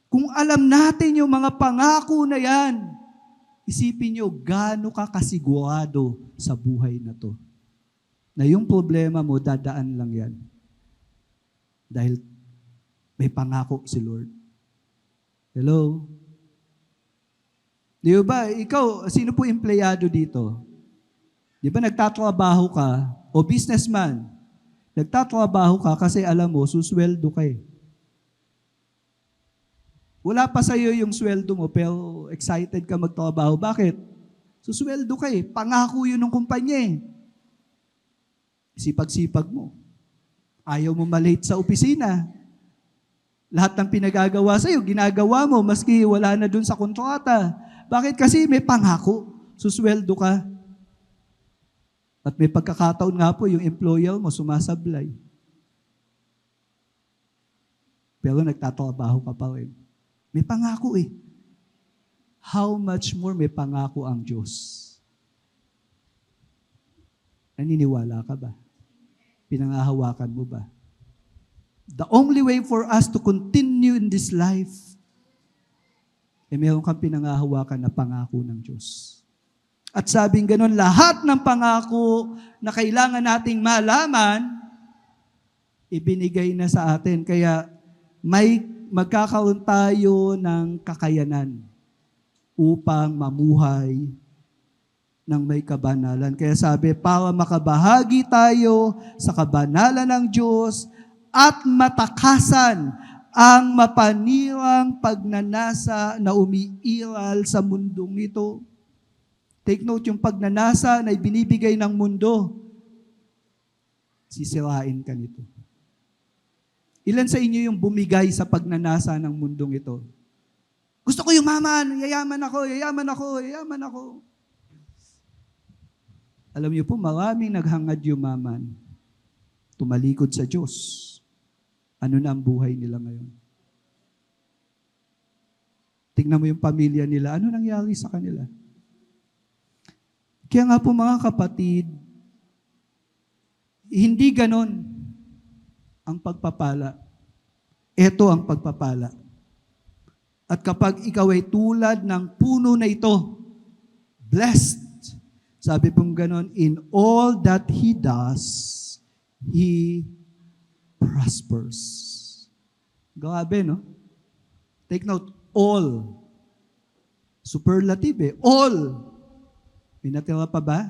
Kung alam natin yung mga pangako na yan, isipin nyo, gaano ka kasigurado sa buhay na to. Na yung problema mo, dadaan lang yan. Dahil may pangako si Lord. Hello? Di ba, ikaw, sino po empleyado dito? Di ba nagtatrabaho ka, o businessman, nagtatrabaho ka kasi alam mo, susweldo ka eh. Wala pa sa'yo yung sweldo mo, pero excited ka magtrabaho. Bakit? Susweldo ka eh. Pangako yun ng kumpanya eh. Sipag-sipag mo. Ayaw mo malate sa opisina. Lahat ng pinagagawa sa'yo, ginagawa mo, maski wala na dun sa kontrata. Bakit? Kasi may pangako. Susweldo ka. At may pagkakataon nga po, yung employer mo sumasablay. Pero nagtatrabaho ka pa rin. May pangako eh. How much more may pangako ang Diyos? Naniniwala ka ba? Pinangahawakan mo ba? The only way for us to continue in this life, meron kang pinangahawakan na pangako ng Diyos. At sabing ganun, lahat ng pangako na kailangan nating malaman, ibinigay na sa atin. Kaya magkakaroon tayo ng kakayanan upang mamuhay ng may kabanalan. Kaya sabi, para makabahagi tayo sa kabanalan ng Diyos at matakasan ang mapanirang pagnanasa na umiiral sa mundong ito. Take note, yung pagnanasa na ibinibigay ng mundo, sisirain ka nito. Ilan sa inyo yung bumigay sa pagnanasa ng mundong ito? Gusto ko yumaman, yayaman ako, yayaman ako, yayaman ako. Alam niyo po, maraming naghangad yumaman, tumalikod sa Diyos. Ano na ang buhay nila ngayon? Tingnan mo yung pamilya nila, ano nangyari sa kanila? Kaya nga po mga kapatid, hindi ganon ang pagpapala. Ito ang pagpapala. At kapag ikaw ay tulad ng puno na ito, blessed, sabi pong ganon, in all that he does, he prospers. Grabe, no? Take note, all. Superlative eh, all. May natira pa ba?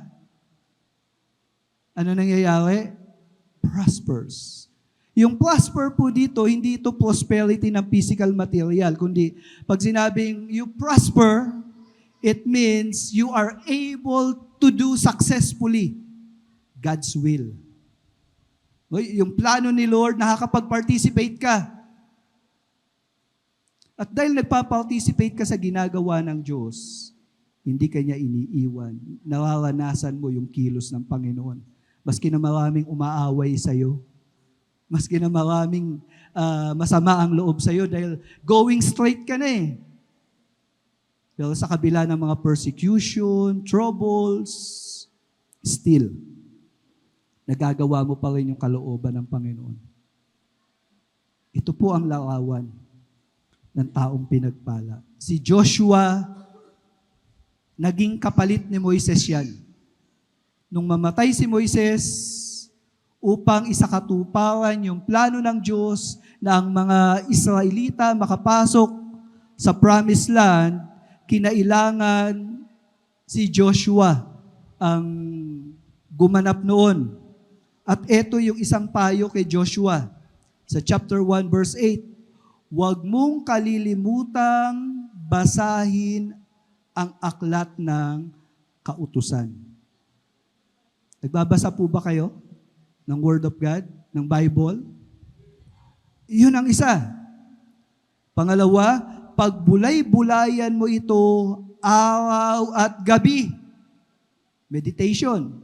Ano nangyayari? prospers. Yung prosper po dito, hindi ito prosperity ng physical material, kundi pag sinabing you prosper, it means you are able to do successfully God's will. Yung plano ni Lord, nakakapag-participate ka. At dahil nagpa-participate ka sa ginagawa ng Diyos, hindi ka niya iniiwan. Nararanasan mo yung kilos ng Panginoon. Maski na maraming umaaway sa'yo, maski na maraming masama ang loob sa'yo dahil going straight ka na eh. Pero sa kabila ng mga persecution, troubles, still, nagagawa mo pa rin yung kalooban ng Panginoon. Ito po ang larawan ng taong pinagpala. Si Joshua, naging kapalit ni Moises yan. Nung mamatay si Moises, upang isakatuparan yung plano ng Diyos na ang mga Israelita makapasok sa Promised Land, kinailangan si Joshua ang gumanap noon. At ito yung isang payo kay Joshua sa chapter 1 verse 8. Huwag mong kalilimutang basahin ang aklat ng kautusan. Nagbabasa po ba kayo ng Word of God, ng Bible? Yun ang isa. Pangalawa, pagbulay-bulayan mo ito araw at gabi. Meditation.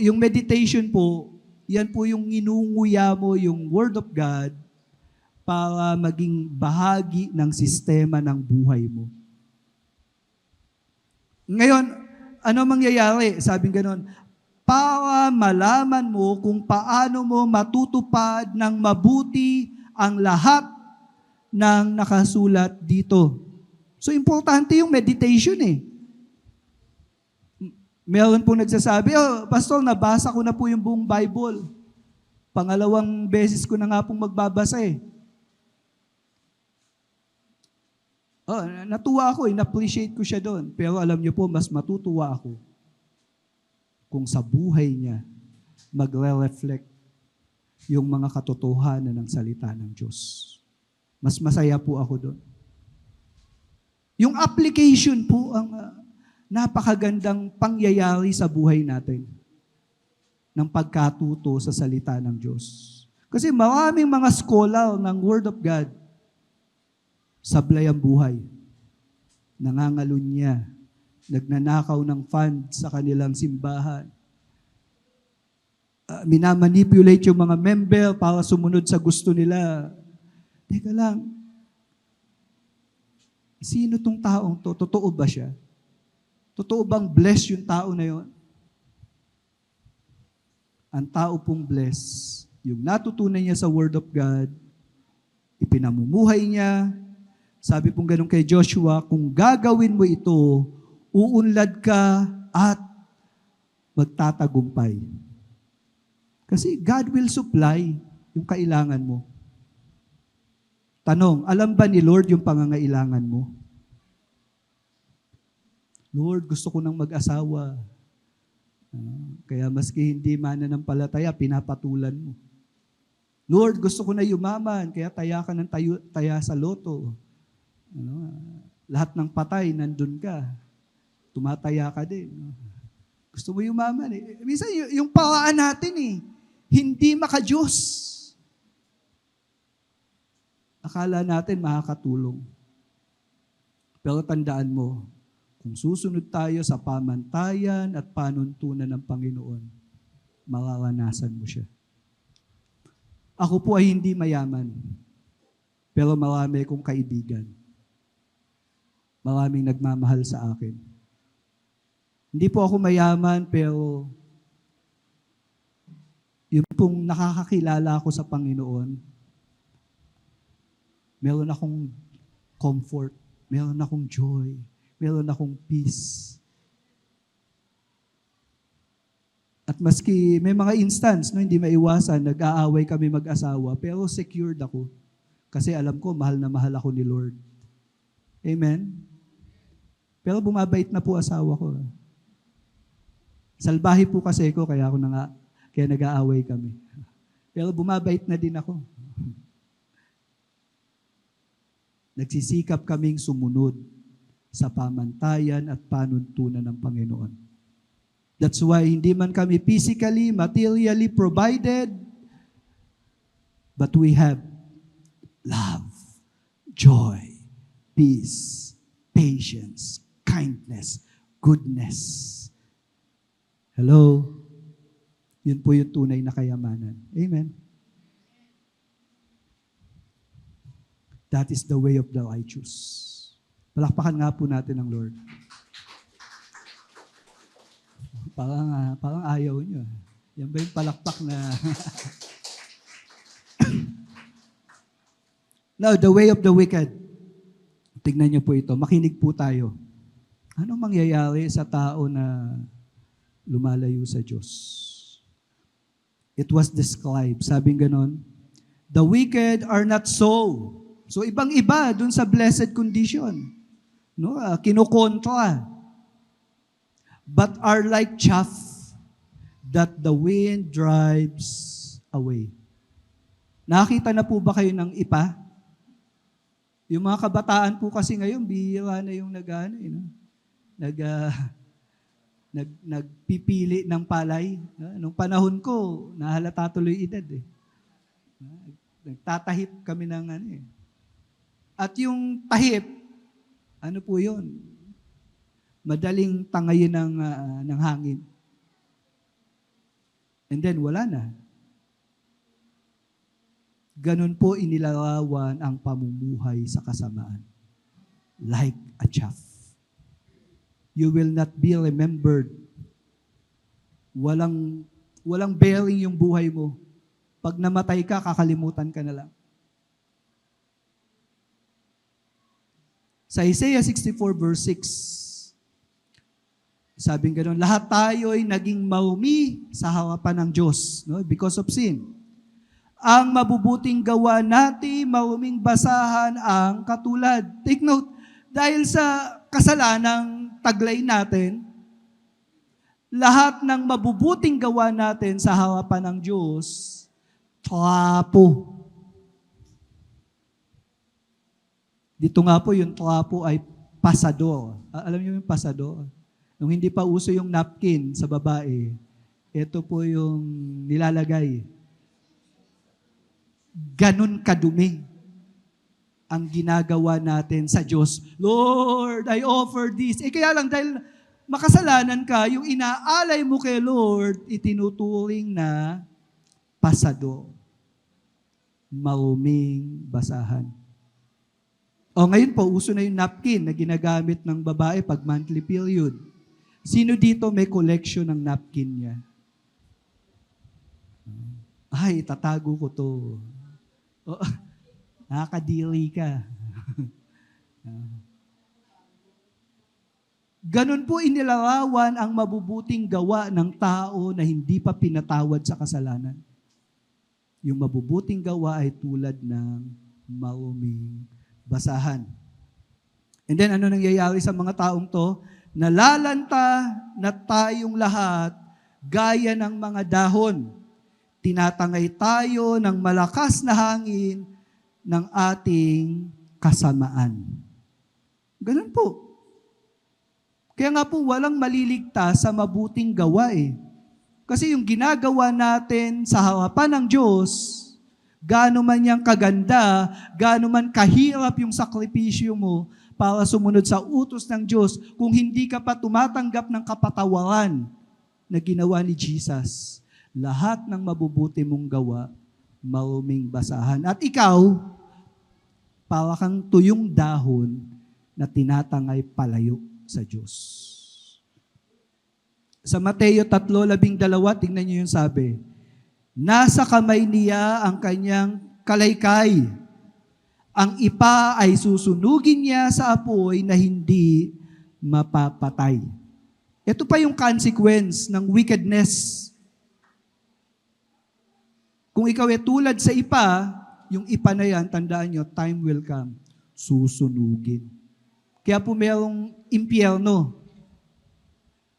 Yung meditation po, yan po yung inunguya mo yung Word of God para maging bahagi ng sistema ng buhay mo. Ngayon, ano mangyayari? Sabing ganon, para malaman mo kung paano mo matutupad ng mabuti ang lahat ng nakasulat dito. So, importante yung meditation eh. Meron pong nagsasabi, Pastor, nabasa ko na po yung buong Bible. Pangalawang beses ko na nga pong magbabasa eh. Natuwa ako, in-appreciate ko siya doon. Pero alam niyo po, mas matutuwa ako kung sa buhay niya magre-reflect yung mga katotohanan ng salita ng Diyos. Mas masaya po ako doon. Yung application po ang napakagandang pangyayari sa buhay natin ng pagkatuto sa salita ng Diyos. Kasi maraming mga scholar ng Word of God, sablay ang buhay, nangangalunya, nagnanakaw ng fund sa kanilang simbahan, minamanipulate yung mga member para sumunod sa gusto nila. Teka lang, sino tong taong to? Totoo ba siya? Totoo bang bless yung tao na yon? Ang tao pong bless, yung natutunan niya sa Word of God, ipinamumuhay niya. Sabi pong ganun kay Joshua, kung gagawin mo ito, uunlad ka at magtatagumpay. Kasi God will supply yung kailangan mo. Tanong, alam ba ni Lord yung pangangailangan mo? Lord, gusto ko nang mag-asawa. Kaya maski hindi mananampalataya, pinapatulan mo. Lord, gusto ko na yumaman, kaya taya ka ng taya sa loto. Lahat ng patay, nandun ka. Tumataya ka din. Gusto mo yumaman eh. Minsan yung pawaan natin eh, hindi maka-Diyos. Akala natin makakatulong. Pero tandaan mo, kung susunod tayo sa pamantayan at panuntunan ng Panginoon, mararanasan mo siya. Ako po ay hindi mayaman, pero marami akong kaibigan. Maraming nagmamahal sa akin. Hindi po ako mayaman, pero yung pong nakakakilala ako sa Panginoon, meron akong comfort, meron akong joy, meron akong peace. At maski may mga instance, hindi maiwasan, nag-aaway kami mag-asawa, pero secured ako. Kasi alam ko, mahal na mahal ako ni Lord. Amen? Pero bumabait na po asawa ko. Salbahe po kasi ko, kaya ako Kaya nag-aaway kami. Pero bumabait na din ako. Nagsisikap kaming sumunod sa pamantayan at panuntunan ng Panginoon. That's why hindi man kami physically, materially provided, but we have love, joy, peace, patience, kindness, goodness. Hello? Yun po yung tunay na kayamanan. Amen? That is the way of the righteous. Palakpakan nga po natin ang Lord. Parang ayaw nyo. Yan ba yung palakpak na... Now, the way of the wicked. Tignan nyo po ito. Makinig po tayo. Ano mangyayari sa tao na lumalayo sa Diyos? It was described. Sabing ganon, the wicked are not so. So, ibang-iba dun sa blessed condition. No? Kinukontra. But are like chaff that the wind drives away. Nakita na po ba kayo ng ipa? Yung mga kabataan po kasi ngayon, bihira na yung nagpipili ng palay. Nung panahon ko, nahalata tuloy edad eh. Nagtatahip kami ng At yung tahip, ano po yun? Madaling tangayin ng hangin. And then wala na. Ganun po inilarawan ang pamumuhay sa kasamaan. Like a chaff. You will not be remembered. Walang bearing yung buhay mo. Pag namatay ka, kakalimutan ka na lang. Sa Isaiah 64 verse 6, sabing gano'n, lahat tayo ay naging maumi sa harapan ng Diyos, no? Because of sin. Ang mabubuting gawa natin, mauming basahan ang katulad. Take note, dahil sa kasalanang taglay natin, lahat ng mabubuting gawa natin sa harapan ng Diyos, trapo. Dito nga po, yung trapo ay pasador. Alam niyo yung pasador? Nung hindi pa uso yung napkin sa babae, ito po yung nilalagay. Ganun kadumi ang ginagawa natin sa Diyos. Lord, I offer this. Kaya lang dahil makasalanan ka, yung inaalay mo kay Lord, itinuturing na pasado. Mauming basahan. O ngayon po, uso na yung napkin na ginagamit ng babae pag monthly period. Sino dito may collection ng napkin niya? Ay, tatago ko to. Oh, nakakadiri ka. Ganun po inilarawan ang mabubuting gawa ng tao na hindi pa pinatawad sa kasalanan. Yung mabubuting gawa ay tulad ng mauming basahan. And then ano nangyayari sa mga taong to? Nalalanta na tayong lahat gaya ng mga dahon. Tinatangay tayo ng malakas na hangin ng ating kasamaan. Ganun po. Kaya nga po walang maliligtas sa mabuting gawa eh. Kasi yung ginagawa natin sa harapan ng Diyos, gaano man yang kaganda, gaano man kahirap yung sakripisyo mo para sumunod sa utos ng Diyos, kung hindi ka pa tumatanggap ng kapatawaran na ginawa ni Jesus, lahat ng mabubuti mong gawa, maruming basahan. At ikaw, para kang tuyong dahon na tinatangay palayo sa Diyos. Sa Mateo 3:12, tingnan niyo yung sabi, nasa kamay niya ang kanyang kalaykay. Ang ipa ay susunugin niya sa apoy na hindi mapapatay. Ito pa yung consequence ng wickedness. Kung ikaw ay tulad sa ipa, yung ipa na yan, tandaan nyo, time will come, susunugin. Kaya po merong impyerno,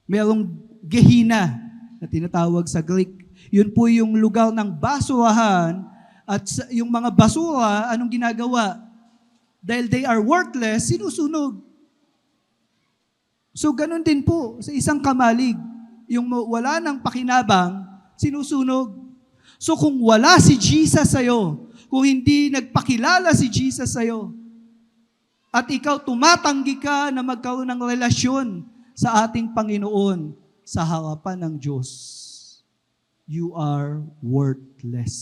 merong Gehenna na tinatawag sa Greek. Yun po yung lugar ng basurahan at yung mga basura, anong ginagawa? Dahil they are worthless, sinusunog. So ganun din po sa isang kamalig. Yung wala ng pakinabang, sinusunog. So kung wala si Jesus sa'yo, kung hindi nagpakilala si Jesus sa'yo, at ikaw tumatanggi ka na magkaroon ng relasyon sa ating Panginoon sa harapan ng Diyos, you are worthless.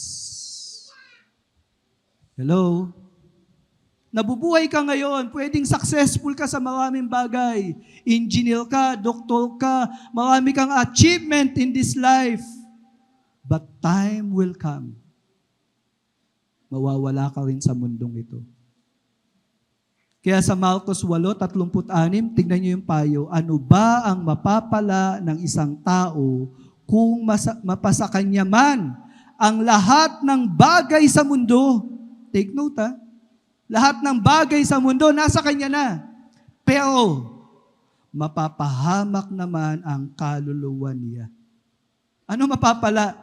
Hello? Nabubuhay ka ngayon, pwedeng successful ka sa maraming bagay. Engineer ka, doktor ka, marami kang achievement in this life. But time will come. Mawawala ka rin sa mundong ito. Kaya sa Marcos 8:36, tignan niyo yung payo, ano ba ang mapapala ng isang tao kung mapasa kanya man ang lahat ng bagay sa mundo? Take note ha. Lahat ng bagay sa mundo, nasa kanya na. Pero, mapapahamak naman ang kaluluwa niya. Ano mapapala?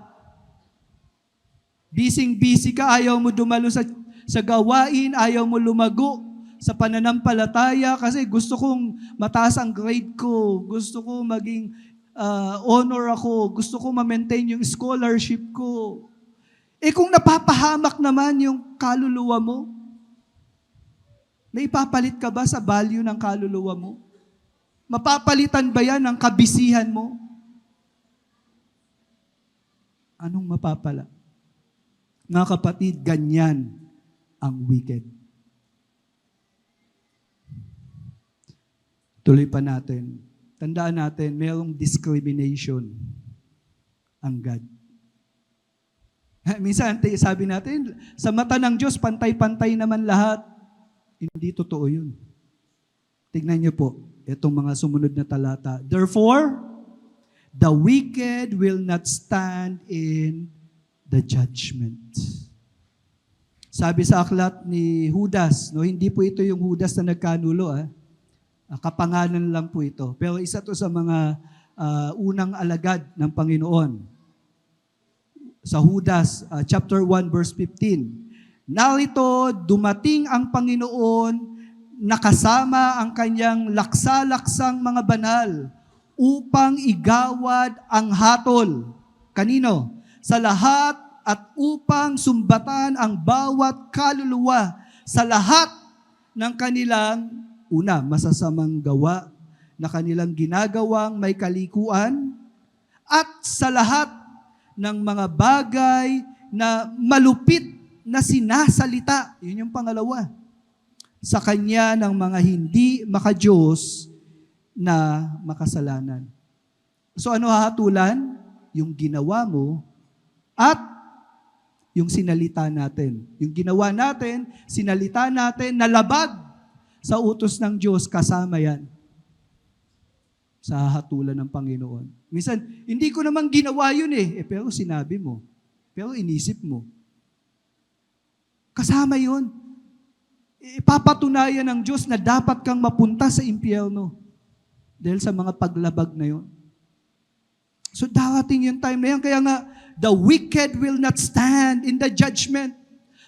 Busy ka, ayaw mo dumalo sa gawain, ayaw mo lumago sa pananampalataya kasi gusto kong mataas ang grade ko, gusto ko maging honor ako, gusto ko ma-maintain yung scholarship ko. Eh kung napapahamak naman yung kaluluwa mo, may ipapalit ka ba sa value ng kaluluwa mo? Mapapalitan ba yan ng kabisihan mo? Anong mapapala? Mga kapatid, ganyan ang wicked. Tuloy pa natin. Tandaan natin, mayroong discrimination ang God. Minsan, sabi natin, sa mata ng Diyos, pantay-pantay naman lahat. Hindi totoo yun. Tignan niyo po, itong mga sumunod na talata. Therefore, the wicked will not stand in the judgment. Sabi sa aklat ni Judas, no, hindi po ito yung Judas na nagkanulo, kapangalan lang po ito. Pero isa to sa mga unang alagad ng Panginoon. Sa Judas chapter 1 verse 15. Narito dumating ang Panginoon nakasama ang kanyang laksa-laksang mga banal upang igawad ang hatol. Kanino? Sa lahat at upang sumbatan ang bawat kaluluwa sa lahat ng kanilang masasamang gawa na kanilang ginagawang may kalikuan at sa lahat ng mga bagay na malupit na sinasalita. Yun yung pangalawa. Sa kanya ng mga hindi makadiyos na makasalanan. So ano hahatulan? Yung ginawa mo at yung sinalita natin. Yung ginawa natin, sinalita natin, nalabag sa utos ng Diyos, kasama yan sa hatulan ng Panginoon. Minsan, hindi ko naman ginawa yun pero sinabi mo. Pero inisip mo. Kasama yun. Ipapatunayan ng Diyos na dapat kang mapunta sa impyerno dahil sa mga paglabag na yun. So darating yung time na yan. Kaya nga, the wicked will not stand in the judgment.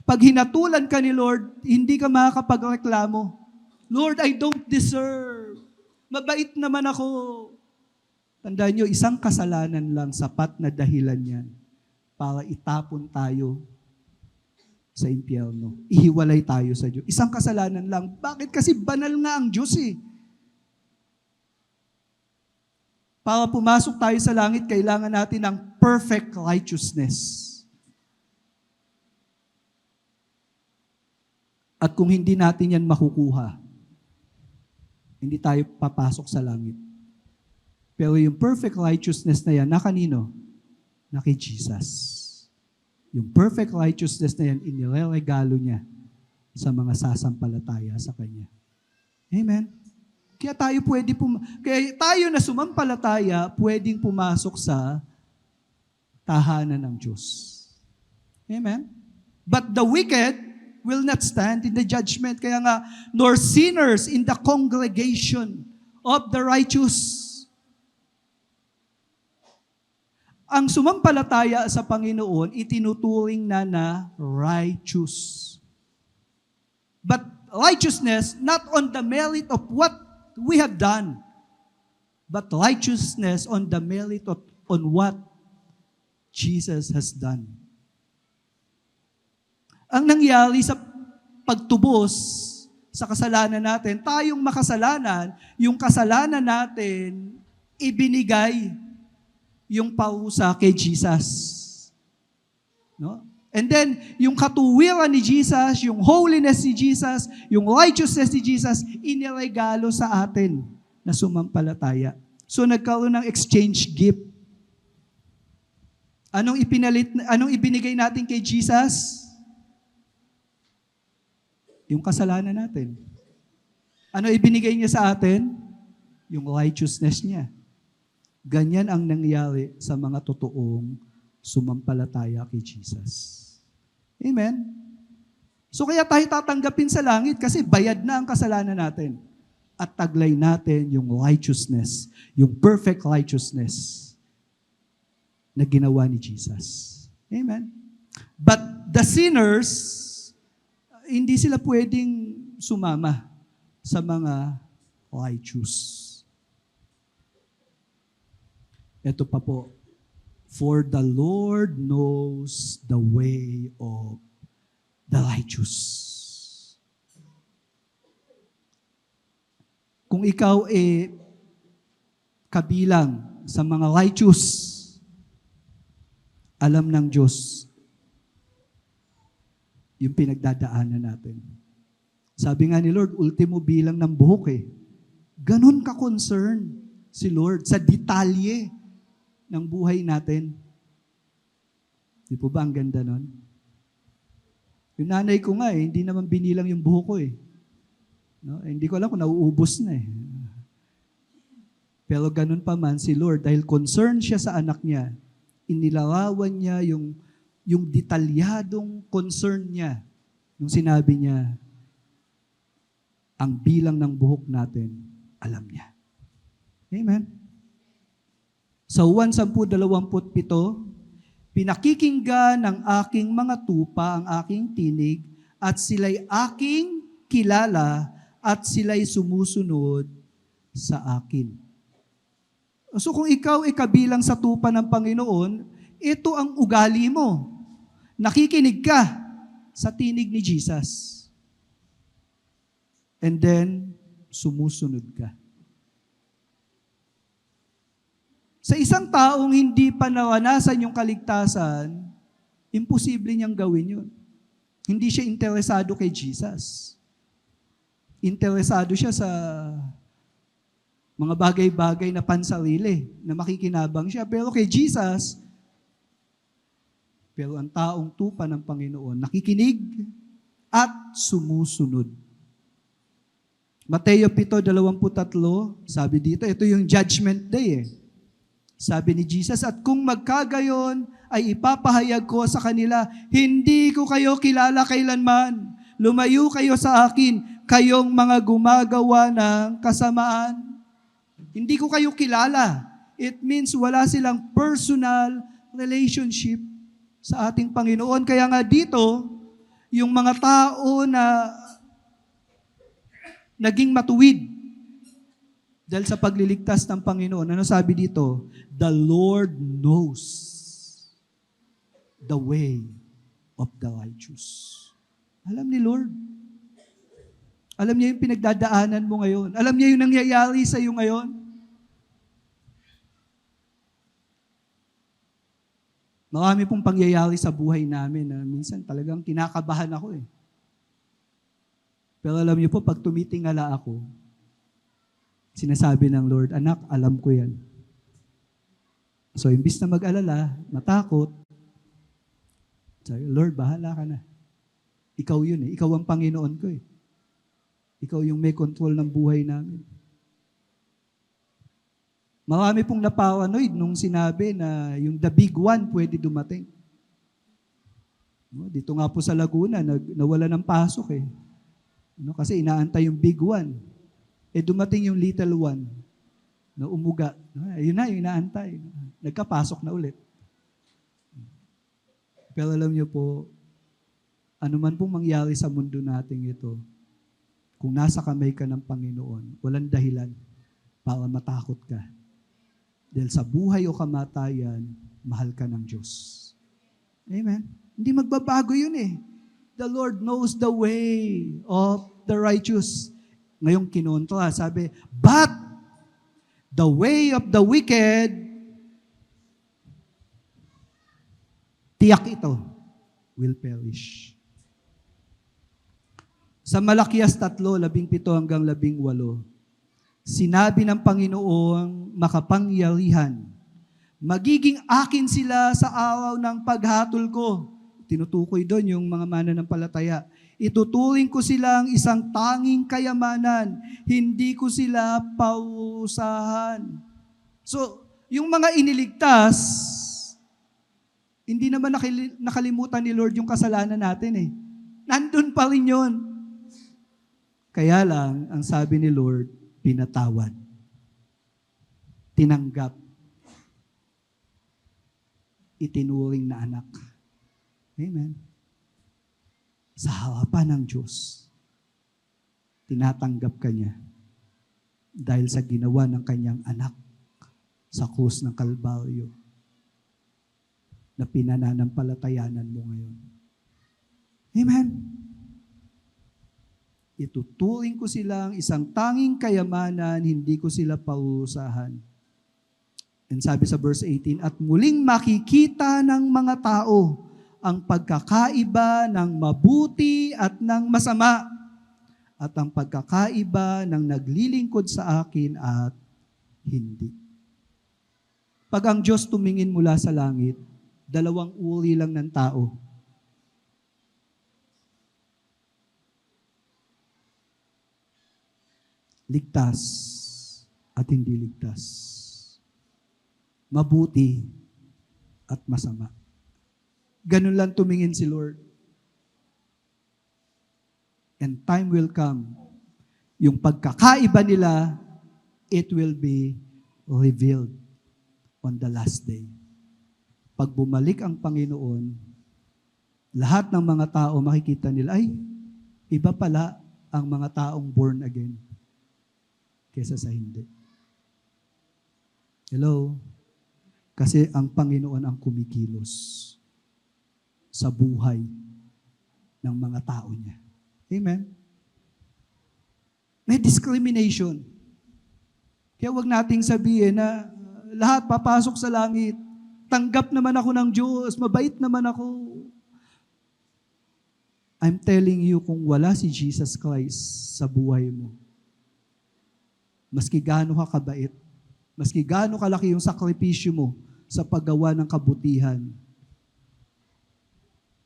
Pag hinatulan ka ni Lord, hindi ka makakapagreklamo. Lord, I don't deserve. Mabait naman ako. Tandaan nyo, isang kasalanan lang, sapat na dahilan yan para itapon tayo sa impyerno. Ihiwalay tayo sa Diyos. Isang kasalanan lang. Bakit? Kasi banal nga ang Diyos Para pumasok tayo sa langit, kailangan natin ng perfect righteousness. At kung hindi natin yan makukuha, hindi tayo papasok sa langit. Pero yung perfect righteousness na yan, na kanino? Na kay Jesus. Yung perfect righteousness na yan, inireregalo niya sa mga sasampalataya sa Kanya. Amen? Kaya tayo na sumampalataya, pwedeng pumasok sa tahanan ng Diyos. Amen? But the wicked will not stand in the judgment. Kaya nga, nor sinners in the congregation of the righteous. ang sumampalataya sa Panginoon, itinuturing na righteous. But righteousness, not on the merit of what we have done, but righteousness on the merit of on what Jesus has done. Ang nangyari sa pagtubos sa kasalanan natin, tayong makasalanan, yung kasalanan natin, ibinigay yung parusa kay Jesus. No? And then, yung katuwiran ni Jesus, yung holiness ni Jesus, yung righteousness ni Jesus, iniregalo sa atin na sumampalataya. So, nagkaroon ng exchange gift. Anong ibinigay natin kay Jesus? Yung kasalanan natin. Ano ibinigay niya sa atin? Yung righteousness niya. Ganyan ang nangyari sa mga totoong sumampalataya kay Jesus. Amen? So kaya tayo tatanggapin sa langit kasi bayad na ang kasalanan natin. At taglay natin yung righteousness, yung perfect righteousness na ginawa ni Jesus. Amen? But the sinners, hindi sila pwedeng sumama sa mga righteous. Ito pa po. For the Lord knows the way of the righteous. Kung ikaw kabilang sa mga righteous, alam ng Diyos yung pinagdadaanan natin. Sabi nga ni Lord, ultimo bilang ng buhok Ganon ka-concern si Lord sa detalye ng buhay natin. Di po ba ang ganda nun? Yung nanay ko nga hindi naman binilang yung buhok ko No? Hindi ko alam kung nauubos na Pero ganun pa man si Lord, dahil concerned siya sa anak niya, inilarawan niya yung detalyadong concern niya nung sinabi niya, ang bilang ng buhok natin, alam niya. Amen. Sa 1:10:27, pinakikinggan ng aking mga tupa ang aking tinig at sila'y aking kilala at sila'y sumusunod sa akin. So kung ikaw ay kabilang sa tupa ng Panginoon, ito ang ugali mo. Nakikinig ka sa tinig ni Jesus. And then, sumusunod ka. Sa isang taong hindi pa naranasan yung kaligtasan, imposible niyang gawin yun. Hindi siya interesado kay Jesus. Interesado siya sa mga bagay-bagay na pansarili, na makikinabang siya. Pero kay Jesus, pero ang taong tupa ng Panginoon, nakikinig at sumusunod. Mateo 7:23, sabi dito, ito yung judgment day Sabi ni Jesus, at kung magkagayon, ay ipapahayag ko sa kanila, hindi ko kayo kilala kailanman. Lumayo kayo sa akin, kayong mga gumagawa ng kasamaan. Hindi ko kayo kilala. It means wala silang personal relationship sa ating Panginoon. Kaya nga dito, yung mga tao na naging matuwid dahil sa pagliligtas ng Panginoon, ano sabi dito? The Lord knows the way of the righteous. Alam ni Lord. Alam niya yung pinagdadaanan mo ngayon. Alam niya yung nangyayari sa iyo ngayon. Marami pong pangyayari sa buhay namin na minsan talagang kinakabahan ako Pero alam niyo po, pag tumitingala ako, sinasabi ng Lord, anak, alam ko yan. So, imbis na mag-alala, matakot, sabi, Lord, bahala ka na. Ikaw yun Ikaw ang Panginoon ko Ikaw yung may control ng buhay namin. Marami pong naparanoid nung sinabi na yung the big one pwede dumating. Dito nga po sa Laguna, nawala ng pasok kasi inaantay yung big one. Dumating yung little one na umuga. Ayun na, yung inaantay. Nagkapasok na ulit. Pero alam niyo po, ano man pong mangyari sa mundo nating ito, kung nasa kamay ka ng Panginoon, walang dahilan para matakot ka. Dahil sa buhay o kamatayan, mahal ka ng Diyos. Amen? Hindi magbabago yun eh. The Lord knows the way of the righteous. Ngayong kinontra, sabi, but the way of the wicked, tiyak ito, will perish. Sa Malakias 3:17 hanggang 18, sinabi ng Panginoong makapangyarihan, magiging akin sila sa araw ng paghatol ko. Tinutukoy doon yung mga mananampalataya. Ituturing ko silang isang tanging kayamanan, hindi ko sila pausahan. So, yung mga iniligtas, hindi naman nakalimutan ni Lord yung kasalanan natin eh. Nandun pa rin yun. Kaya lang, ang sabi ni Lord, pinatawad. Tinanggap. Itinuring na anak. Amen. Sa harapan ng Diyos, tinatanggap ka niya dahil sa ginawa ng kanyang anak sa krus ng Kalbaryo na pinananampalatayanan mo ngayon. Amen. Ituturing ko silang isang tanging kayamanan, hindi ko sila pausahan. And sabi sa verse 18, at muling makikita ng mga tao ang pagkakaiba ng mabuti at ng masama, at ang pagkakaiba ng naglilingkod sa akin at hindi. Pag ang Diyos tumingin mula sa langit, dalawang uri lang ng tao. Ligtas at hindi ligtas. Mabuti at masama. Ganun lang tumingin si Lord. And time will come. Yung pagkakaiba nila, it will be revealed on the last day. Pag bumalik ang Panginoon, lahat ng mga tao makikita nila, ay, iba pala ang mga taong born again kesa sa hindi. Hello? Kasi ang Panginoon ang kumikilos sa buhay ng mga tao niya. Amen? May discrimination. Kaya wag nating sabihin na lahat papasok sa langit. Tanggap naman ako ng Diyos. Mabait naman ako. I'm telling you, kung wala si Jesus Christ sa buhay mo, maski gaano ka kabait, maski gaano kalaki yung sakripisyo mo sa paggawa ng kabutihan,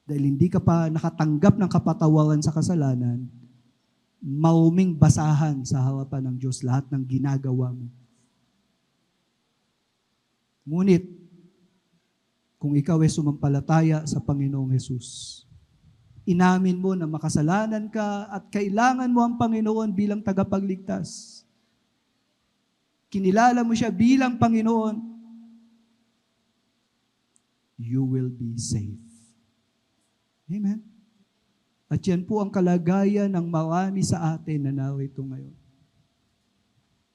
dahil hindi ka pa nakatanggap ng kapatawaran sa kasalanan, mauming basahan sa harapan ng Diyos lahat ng ginagawa mo. Ngunit, kung ikaw ay sumampalataya sa Panginoong Hesus, inamin mo na makasalanan ka at kailangan mo ang Panginoon bilang tagapagligtas. Kinilala mo siya bilang Panginoon, you will be saved. Amen? At yan po ang kalagayan ng marami sa atin na narito ngayon.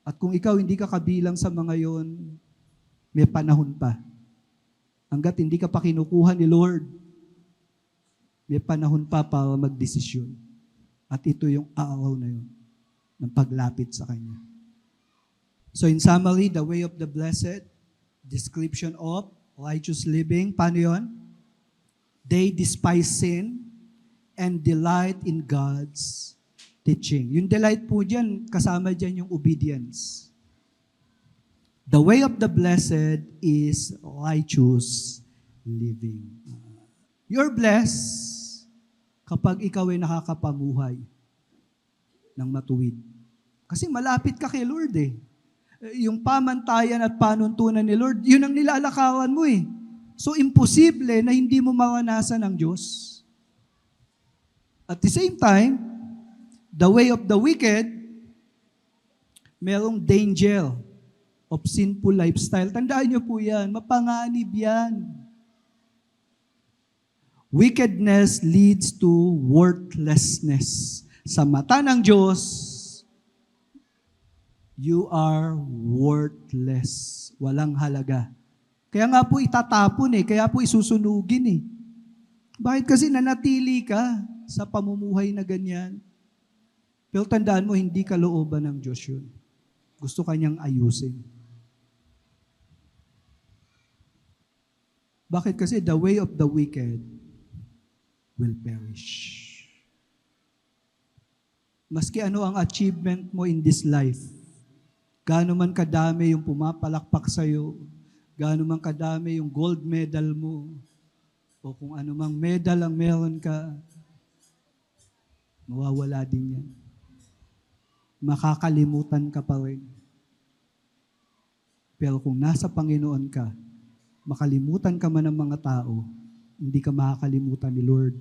At kung ikaw hindi ka kabilang sa mga yon, may panahon pa. Hanggat hindi ka pa kinukuha ni Lord, may panahon pa para magdesisyon. At ito yung araw na yun ng paglapit sa Kanya. So in summary, the way of the blessed, description of righteous living, paano yun? They despise sin and delight in God's teaching. Yung delight po dyan, kasama dyan yung obedience. The way of the blessed is righteous living. You're blessed kapag ikaw ay nakakapamuhay ng matuwid. Kasi malapit ka kay Lord eh. Yung pamantayan at panuntunan ni Lord, yun ang nilalakawan mo eh. So imposible na hindi mo maranasan ang Diyos. At the same time, the way of the wicked, merong danger of sinful lifestyle. Tandaan niyo po yan, mapanganib yan. Wickedness leads to worthlessness. Sa mata ng Diyos, you are worthless. Walang halaga. Kaya nga po itatapon kaya po isusunugin Bakit? Kasi nanatili ka sa pamumuhay na ganyan. Pero tandaan mo, hindi kalooban ng Diyos yun. Gusto kanyang ayusin. Bakit? Kasi the way of the wicked will perish. Maski ano ang achievement mo in this life, gaano man kadami yung pumapalakpak sa'yo, gaano man kadami yung gold medal mo, o kung ano mang medal ang meron ka, mawawala din yan. Makakalimutan ka pa rin. Pero kung nasa Panginoon ka, makalimutan ka man ng mga tao, hindi ka makakalimutan ni Lord.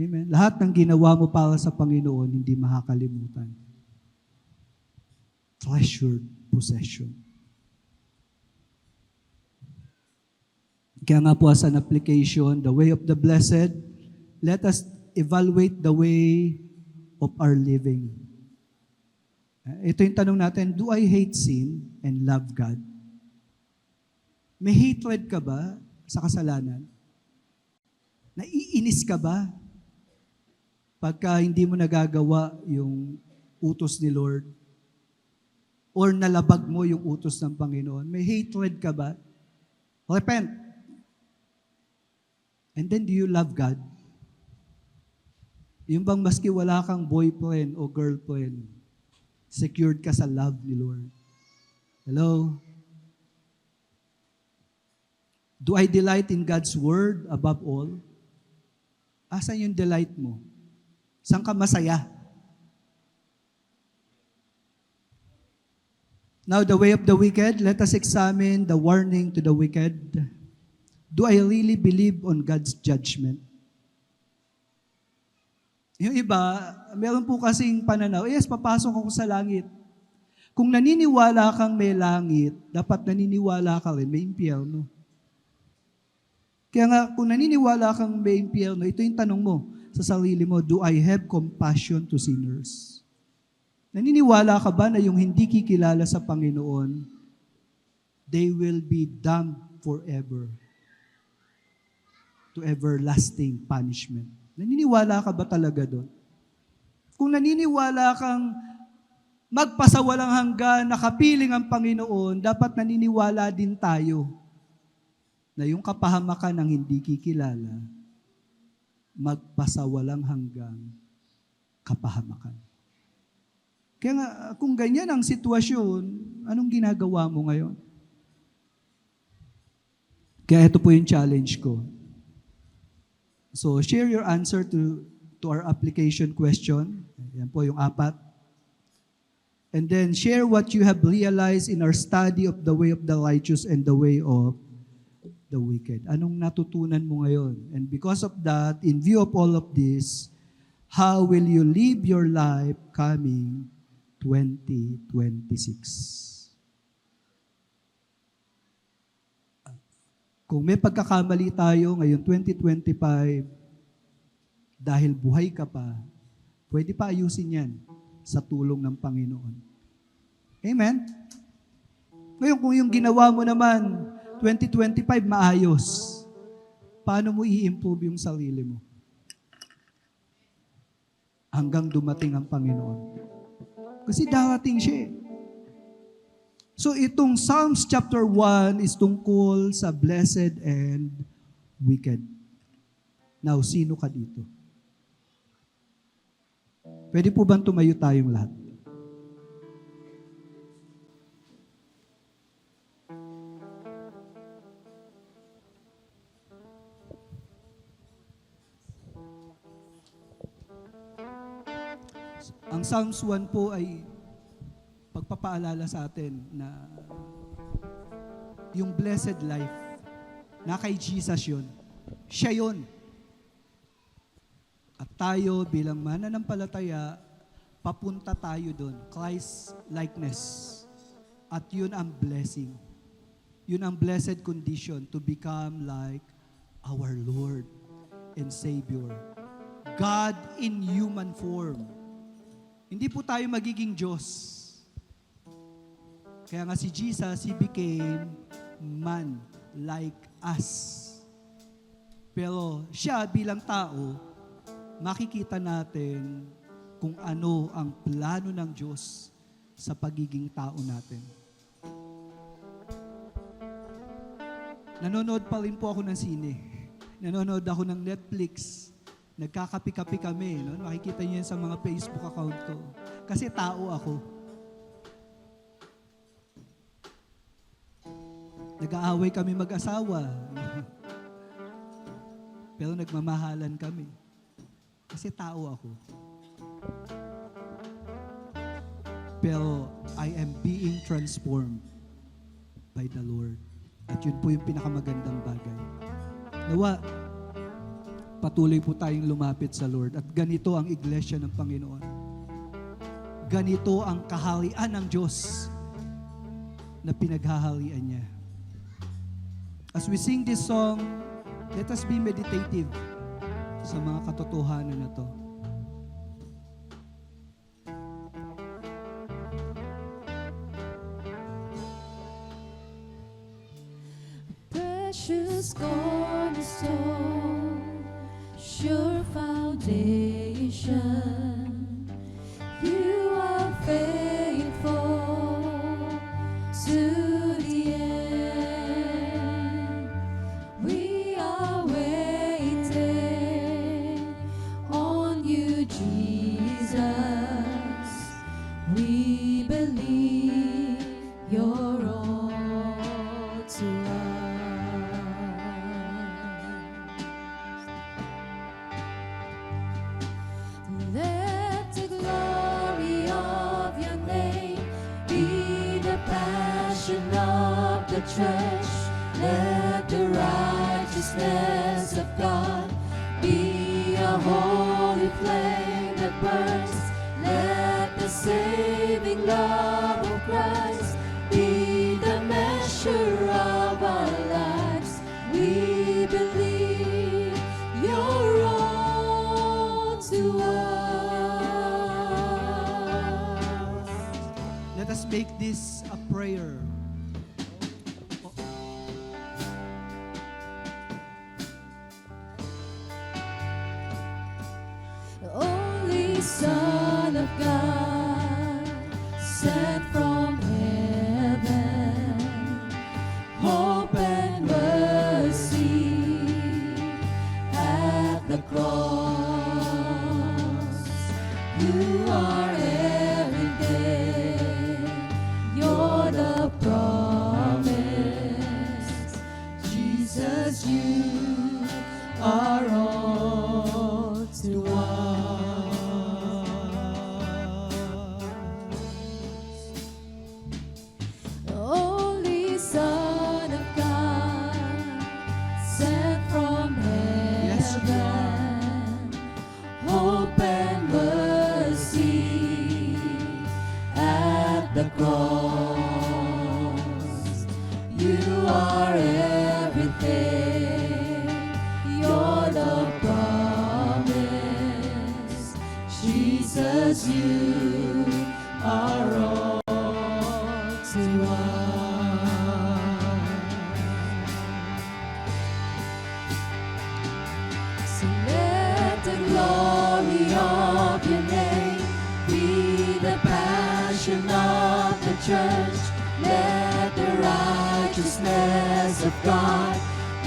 Amen. Lahat ng ginawa mo para sa Panginoon, hindi makakalimutan. Treasured possession. Kaya nga po as an application, the way of the blessed, let us evaluate the way of our living. Ito yung tanong natin, do I hate sin and love God? May hatred ka ba sa kasalanan? Naiinis ka ba pagka hindi mo nagagawa yung utos ni Lord? Or nalabag mo yung utos ng Panginoon? May hatred ka ba? Repent. And then, do you love God? Yung bang maski wala kang boyfriend o girlfriend, secured ka sa love ni Lord? Hello? Do I delight in God's Word above all? Asan yung delight mo? Saan ka masaya? Now, the way of the wicked, let us examine the warning to the wicked. Do I really believe on God's judgment? Yung iba, meron po kasing pananaw, yes, papasok ako sa langit. Kung naniniwala kang may langit, dapat naniniwala ka rin may impyerno. Kaya nga, kung naniniwala kang may impyerno, ito yung tanong mo sa sarili mo, do I have compassion to sinners? Naniniwala ka ba na yung hindi kikilala sa Panginoon, they will be damned forever to everlasting punishment? Naniniwala ka ba talaga doon? Kung naniniwala kang magpasawalang hanggan, nakapiling ang Panginoon, dapat naniniwala din tayo na yung kapahamakan ng hindi kikilala, magpasawalang hanggang kapahamakan. Kaya nga, kung ganyan ang sitwasyon, anong ginagawa mo ngayon? Kaya ito po yung challenge ko. So, share your answer to our application question. Yan po yung 4. And then, share what you have realized in our study of the way of the righteous and the way of the wicked. Anong natutunan mo ngayon? And because of that, in view of all of this, how will you live your life coming 2026? Kung may pagkakamali tayo ngayon 2025, dahil buhay ka pa, pwede pa ayusin yan sa tulong ng Panginoon. Amen? Ngayon, kung yung ginawa mo naman 2025 maayos, paano mo i-improve yung sarili mo? Hanggang dumating ang Panginoon. Kasi darating siya. So itong Psalms chapter 1 is tungkol sa blessed and wicked. Now, sino ka dito? Pwede po bang tumayo tayong lahat? Ang Psalms 1 po ay pagpapaalala sa atin na yung blessed life, na kay Jesus yun. Siya yun. At tayo bilang mananampalataya, papunta tayo doon. Christ likeness. At yun ang blessing. Yun ang blessed condition to become like our Lord and Savior. God in human form. Hindi po tayo magiging Diyos. Kaya nga si Jesus, He became man like us. Pero siya bilang tao, makikita natin kung ano ang plano ng Diyos sa pagiging tao natin. Nanonood pa rin po ako ng sine. Nanonood ako ng Netflix. Nagkakapi-kapi kami. No? Makikita niyo yan sa mga Facebook account ko. Kasi tao ako. Nag-aaway kami mag-asawa. Pero nagmamahalan kami. Kasi tao ako. Pero I am being transformed by the Lord. At yun po yung pinakamagandang bagay. Nawa, patuloy po tayong lumapit sa Lord. At ganito ang iglesia ng Panginoon. Ganito ang kaharian ng Diyos na pinaghaharian niya. As we sing this song, let us be meditative sa mga katotohanan na to. Precious cornerstone, sure foundation, you are faithful to the end. We are waiting on you, Jesus. We believe you're all to us. Let the glory of your name be the passion of the church. Let the righteousness of God be a holy flame that burns. Let the saving love of Christ be the measure of our lives. We believe you're all to us. Let us make this a prayer. The only Son of God, sent from heaven, hope and mercy at the cross. You are everything, you're the promise. Jesus, you are all to us. The only Son of God, sent from Yes, heaven, hope and mercy at the cross. You are everything, you're the promise. Jesus, you are all to us. So let the glory of your name be the passion of the church. Let the righteousness of God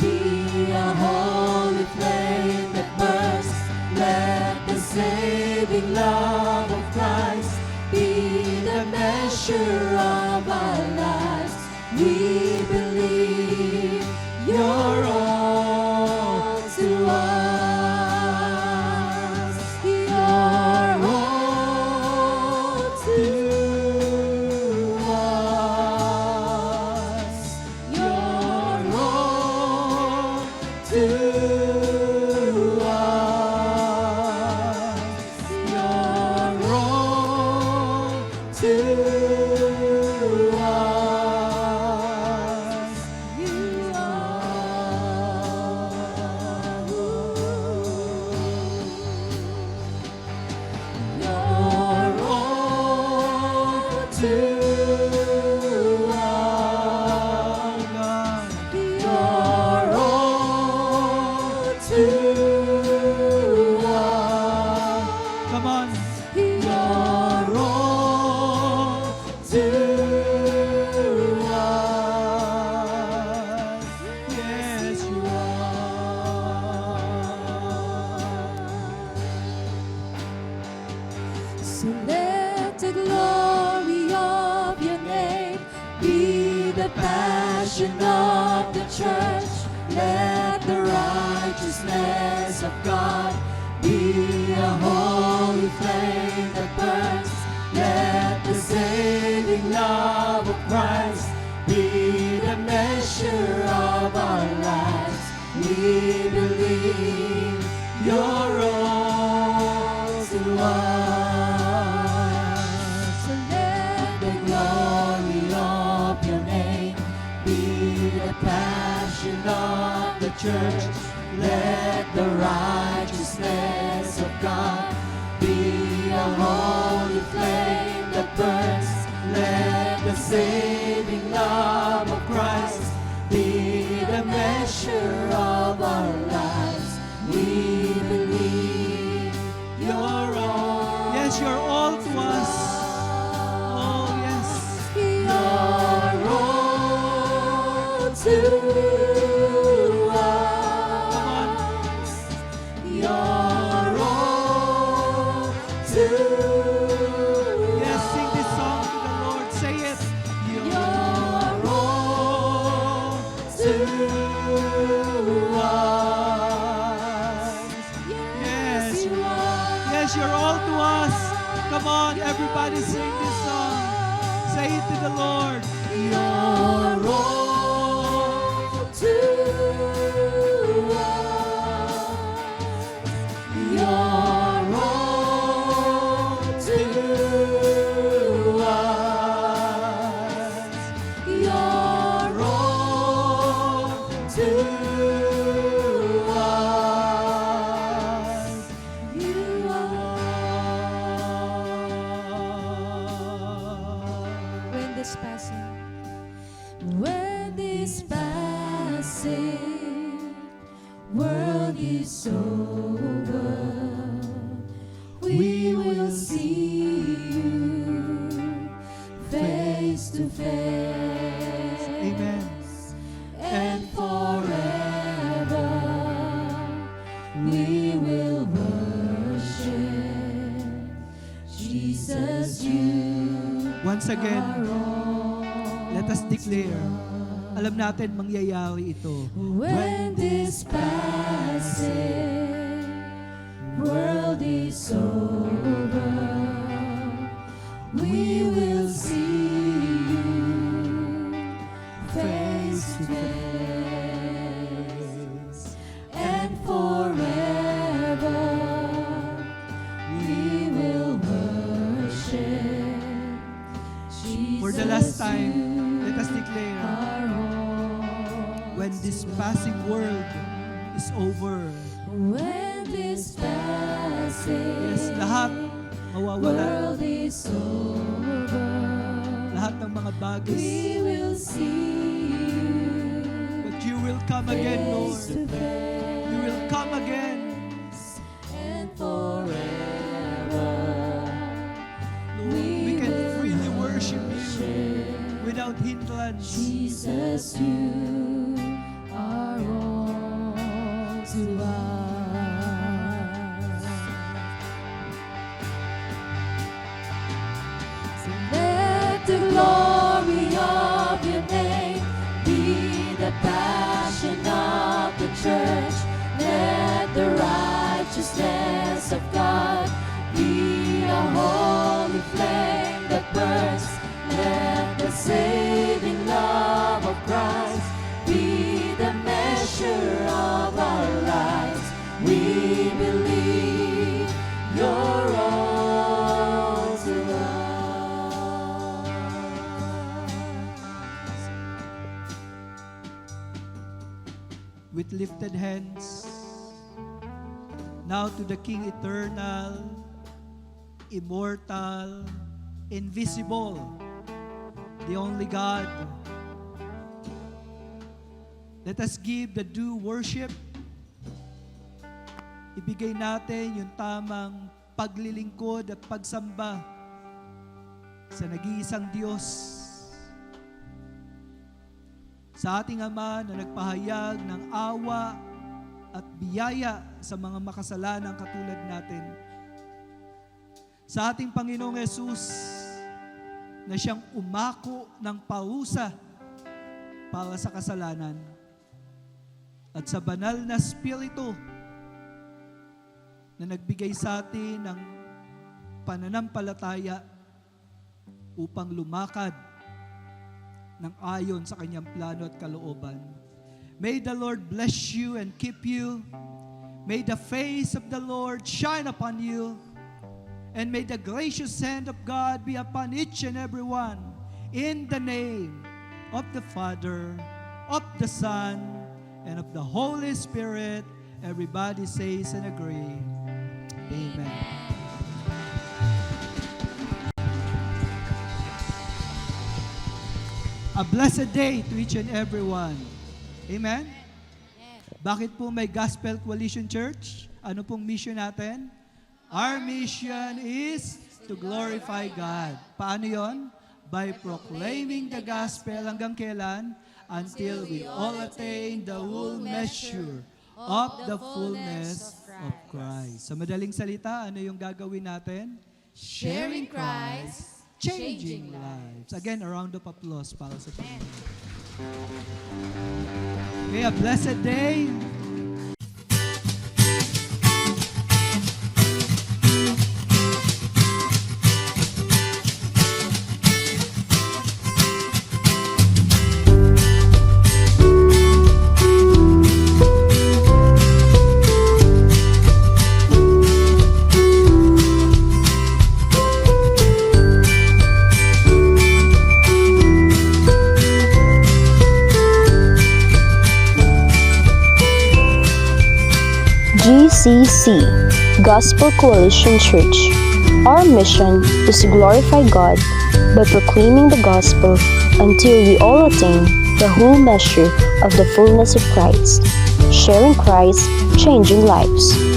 be a holy flame that burns. Let the saving love of Christ be the measure of our lives. We believe you're all to us. You're all to us. You're all to us. You're all to us. on. You're all to us. Yes, you are. So let the glory of your name be the passion of the church. Let the righteousness of God be a holy flame that burns. Let the saving love of Christ be the measure of our lives. We believe you're all to us. So let the glory of your name be the passion of the church. Let the righteousness of God be a holy flame that burns. Let the saving love of Christ be the measure of our lives. We believe you're all. Yes, you're all to us. Oh, yes. You're all to us. You're all to Yes, sing this song to the Lord. Say it. You're all to us. Yes. You are. Yes, you're all to us. Come on, everybody sing this song. Say it to the Lord. You're all to us. You're all to us. You're all to us. You When this passing, When this passing world is over, we will see you face to face. Amen. And forever we will worship Jesus, you Once again, are all. let us declare. Alam natin mangyayari ito. When this passing world is over, we will see you face to face. And forever we will worship Jesus. For the last time, you let us declare. are all. When this passing world is over, When this passing yes, lahat mawawala. world is over, Lahat ng mga bagay. we will see you But you will come again, Lord. face to face. You will come again. And forever Lord, we can freely worship you without hindrance. Jesus, you are all to us. So let the glory of your name be the passion of the church. Let the righteousness of God be a holy flame that burns. Let the saving love of Christ be the measure of our lives. We believe you're all to us. With lifted hands, now to the King eternal, immortal, invisible, the only God. Let us give the due worship. Ibigay natin yung tamang paglilingkod at pagsamba sa nag-iisang Diyos. Sa ating Ama na nagpahayag ng awa at biyaya sa mga makasalanang katulad natin. Sa ating Panginoong Yesus na siyang umako ng parusa para sa kasalanan. At sa banal na Espiritu na nagbigay sa atin ng pananampalataya upang lumakad ng ayon sa kanyang plano at kalooban. May the Lord bless you and keep you. May the face of the Lord shine upon you. And may the gracious hand of God be upon each and every one. In the name of the Father, of the Son, and of the Holy Spirit. Everybody says and agree. Amen. A blessed day to each and every one. Amen? Bakit po may Gospel Coalition Church? Ano pong mission natin? Our mission is to glorify God. Paano yon? By proclaiming the gospel hanggang kailan? Until we all attain the whole measure of the fullness of Christ. Sa madaling salita, ano yung gagawin natin? Sharing Christ, changing lives. Again, a round of applause para sa Panginoon. May a blessed day. GCC, Gospel Coalition Church. Our mission is to glorify God by proclaiming the gospel until we all attain the whole measure of the fullness of Christ. Sharing Christ, changing lives.